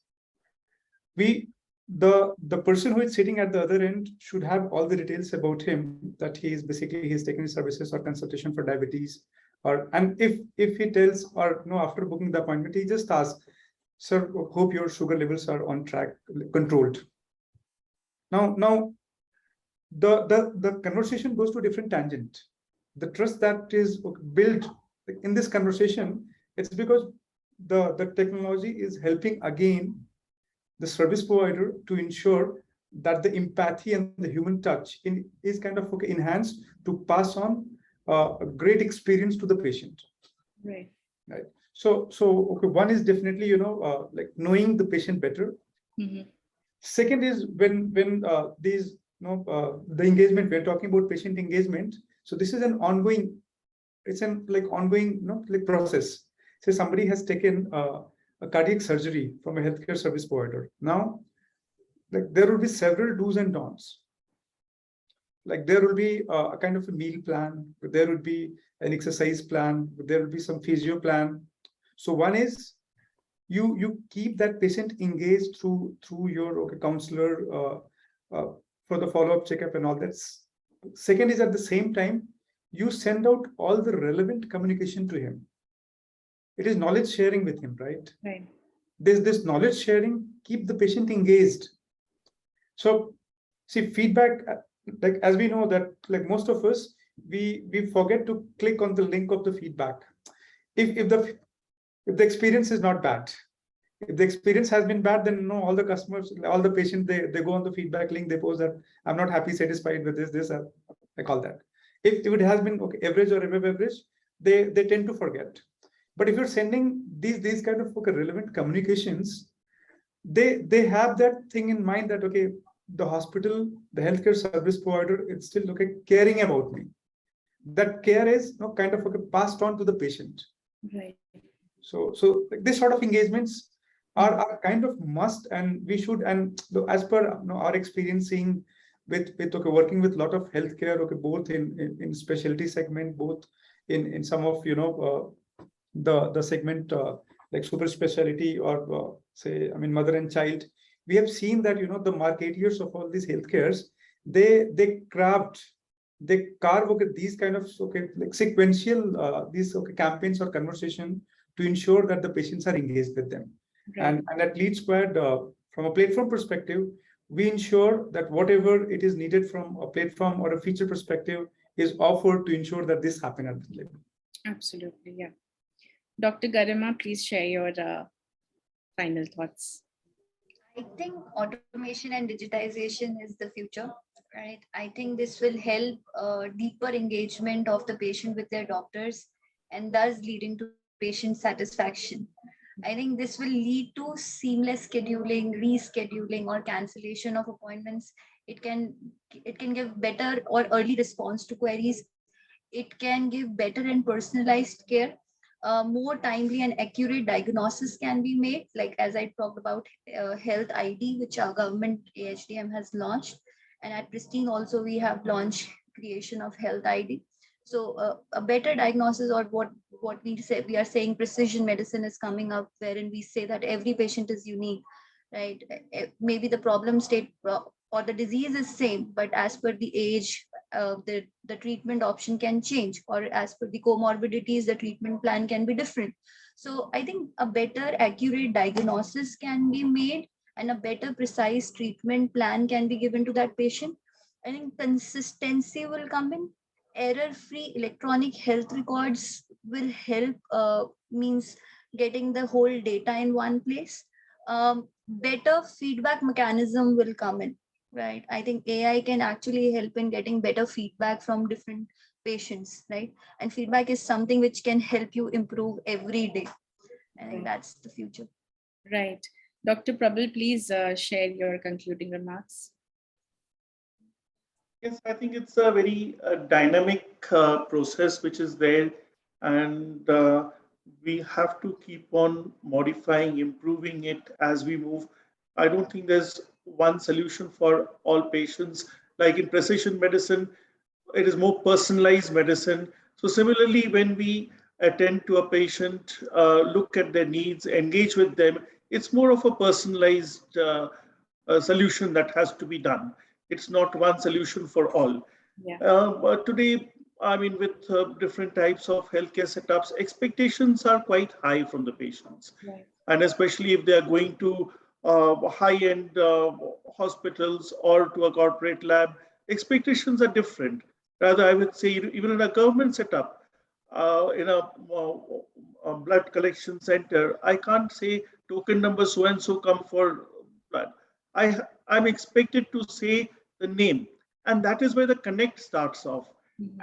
the person who is sitting at the other end should have all the details about him, that he's taking services or consultation for diabetes, and if he tells, or no, after booking the appointment, he just asks, sir, hope your sugar levels are on track, controlled. Now the conversation goes to a different tangent. the trust that is built in this conversation, it's because the technology is helping again the service provider to ensure that the empathy and the human touch is kind of enhanced to pass on a great experience to the patient. Right. Right. So okay, one is definitely, like knowing the patient better. Mhm. Second is when these, the engagement, we're talking about patient engagement. So this is an ongoing, it's an like ongoing, like process. Say somebody has taken a cardiac surgery from a healthcare service provider. Now, like there will be several do's and don'ts. Like there will be a kind of a meal plan, there will be an exercise plan, there will be some physio plan. So one is you keep that patient engaged through your counselor for the follow-up checkup and all that. Second is at the same time you send out all the relevant communication to him. It is knowledge sharing with him, right? Right. This knowledge sharing keep the patient engaged. So see, feedback, like as we know that like most of us, we forget to click on the link of the feedback. If the experience is not bad, if the experience has been bad, then no, all the customers, all the patients, they go on the feedback link, they post that I'm not happy, satisfied with this, I call that. If it has been okay, average or above average, they tend to forget. But if you're sending these kind of relevant communications, they have that thing in mind that okay, the hospital, the healthcare service provider, it's still caring about me. That care is kind of passed on to the patient. Right. So like this sort of engagements are kind of must, and we should, and as per our experiencing with working with a lot of healthcare, both in specialty segment, both in some of the segment like super specialty or say mother and child, we have seen that the marketeers of all these healthcares, they carve these kind of like sequential these campaigns or conversation to ensure that the patients are engaged with them. Right. And at Lead Squared, from a platform perspective, we ensure that whatever it is needed from a platform or a feature perspective is offered to ensure that this happen at the level. Absolutely, yeah. Dr. Garima, please share your final thoughts. I think automation and digitization is the future, right? I think this will help deeper engagement of the patient with their doctors and thus leading to patient satisfaction. I think this will lead to seamless scheduling, rescheduling, or cancellation of appointments. It can give better or early response to queries. It can give better and personalized care. More timely and accurate diagnosis can be made, like as I talked about Health ID, which our government AHDM has launched. And at Pristine also we have launched creation of Health ID. So a better diagnosis, or what we say, we are saying precision medicine is coming up, wherein we say that every patient is unique, right? Maybe the problem state or the disease is same, but as per the age, the treatment option can change, or as per the comorbidities, the treatment plan can be different. So I think a better accurate diagnosis can be made and a better precise treatment plan can be given to that patient. I think consistency will come in. Error-free electronic health records will help, means getting the whole data in one place. Better feedback mechanism will come in, right? I think AI can actually help in getting better feedback from different patients, right? And feedback is something which can help you improve every day. I think that's the future. Right. Dr. Prabal, please share your concluding remarks. Yes, I think it's a very dynamic process which is there, and we have to keep on modifying, improving it as we move. I don't think there's one solution for all patients. Like in precision medicine, it is more personalized medicine. So similarly, when we attend to a patient, look at their needs, engage with them, it's more of a personalized solution that has to be done. It's not one solution for all. Yeah. But today, with different types of healthcare setups, expectations are quite high from the patients. Right. And especially if they are going to high-end hospitals or to a corporate lab, expectations are different. Rather, I would say even in a government setup, in a blood collection center, I can't say token number so and so come for blood. I'm expected to say the name, and that is where the connect starts off.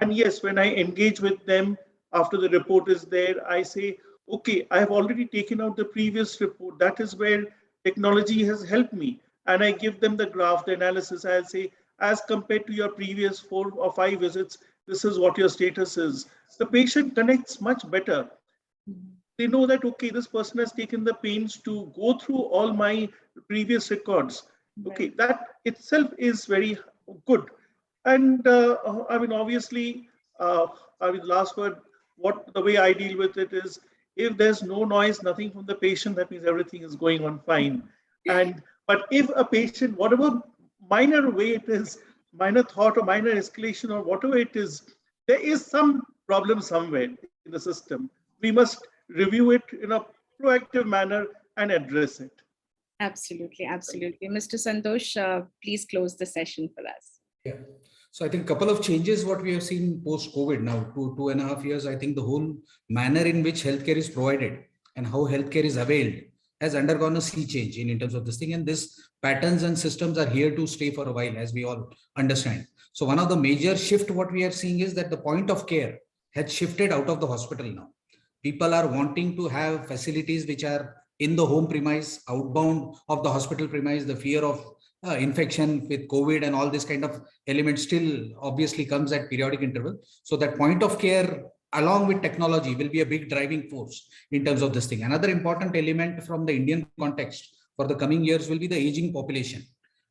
And yes, when I engage with them after the report is there, I say, okay, I have already taken out the previous report. That is where technology has helped me. And I give them the graph, the analysis. I'll say, as compared to your previous 4 or 5 visits, this is what your status is. The patient connects much better. They know that, okay, this person has taken the pains to go through all my previous records. Okay, that itself is very good. And I mean, obviously, I mean, last word, what the way I deal with it is, if there's no noise, nothing from the patient, that means everything is going on fine. And but if a patient, whatever minor way it is, minor thought or minor escalation or whatever it is, there is some problem somewhere in the system. We must review it in a proactive manner and address it. Absolutely, absolutely. Mr. Santosh, please close the session for us. Yeah. So I think a couple of changes what we have seen post-COVID now, 2.5 years, I think the whole manner in which healthcare is provided and how healthcare is availed has undergone a sea change in terms of this thing. And this patterns and systems are here to stay for a while, as we all understand. So one of the major shift what we are seeing is that the point of care has shifted out of the hospital now. People are wanting to have facilities which are in the home premise, outbound of the hospital premise. The fear of infection with COVID and all this kind of element still obviously comes at periodic interval. So that point of care along with technology will be a big driving force in terms of this thing. Another important element from the Indian context for the coming years will be the aging population.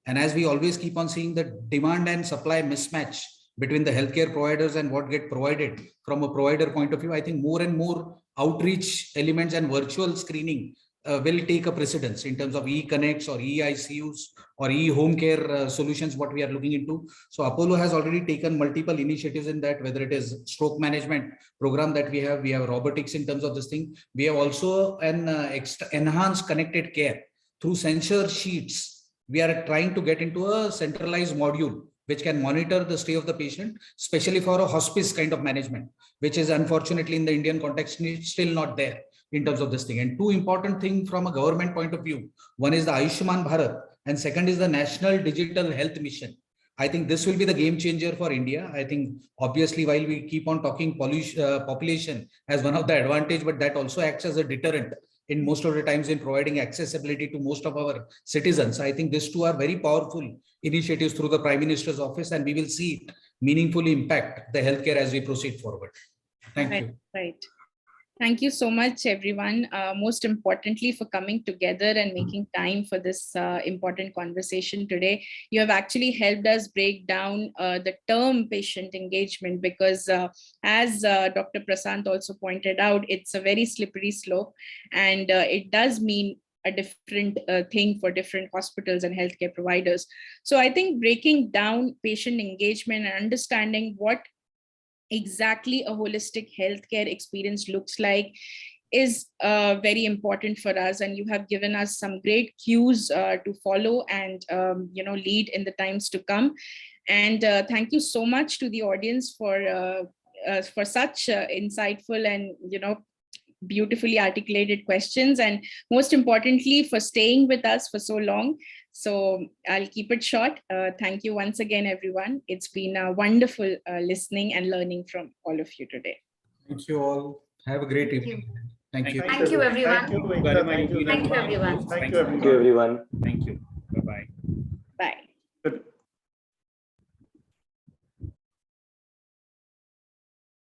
And as we always keep on seeing the demand and supply mismatch between the healthcare providers and what get provided from a provider point of view, I think more and more outreach elements and virtual screening will take a precedence in terms of e-connects or e-ICUs or e-home care solutions, what we are looking into. So Apollo has already taken multiple initiatives in that, whether it is stroke management program that we have robotics in terms of this thing. We have also an enhanced connected care through sensor sheets. We are trying to get into a centralized module which can monitor the stay of the patient, especially for a hospice kind of management, which is unfortunately in the Indian context still not there in terms of this thing. And two important things from a government point of view. One is the Ayushman Bharat and second is the National Digital Health Mission. I think this will be the game changer for India. I think obviously while we keep on talking population as one of the advantage, but that also acts as a deterrent in most of the times in providing accessibility to most of our citizens. I think these two are very powerful initiatives through the Prime Minister's office, and we will see it meaningfully impact the healthcare as we proceed forward. Thank you. Right. Thank you so much, everyone. Most importantly, for coming together and making time for this important conversation today. You have actually helped us break down the term patient engagement because as Dr. Prasant also pointed out, it's a very slippery slope and it does mean a different thing for different hospitals and healthcare providers. So I think breaking down patient engagement and understanding what exactly a holistic healthcare experience looks like is very important for us, and you have given us some great cues to follow and lead in the times to come. And thank you so much to the audience for such insightful and beautifully articulated questions, and most importantly for staying with us for so long. So I'll keep it short. Thank you once again, everyone. It's been a wonderful listening and learning from all of you today. Thank you all. Have a great evening. Thank you. Thank you, everyone. Thank you, Thank you, Thank you, everyone. Thank you, everyone. Thank you.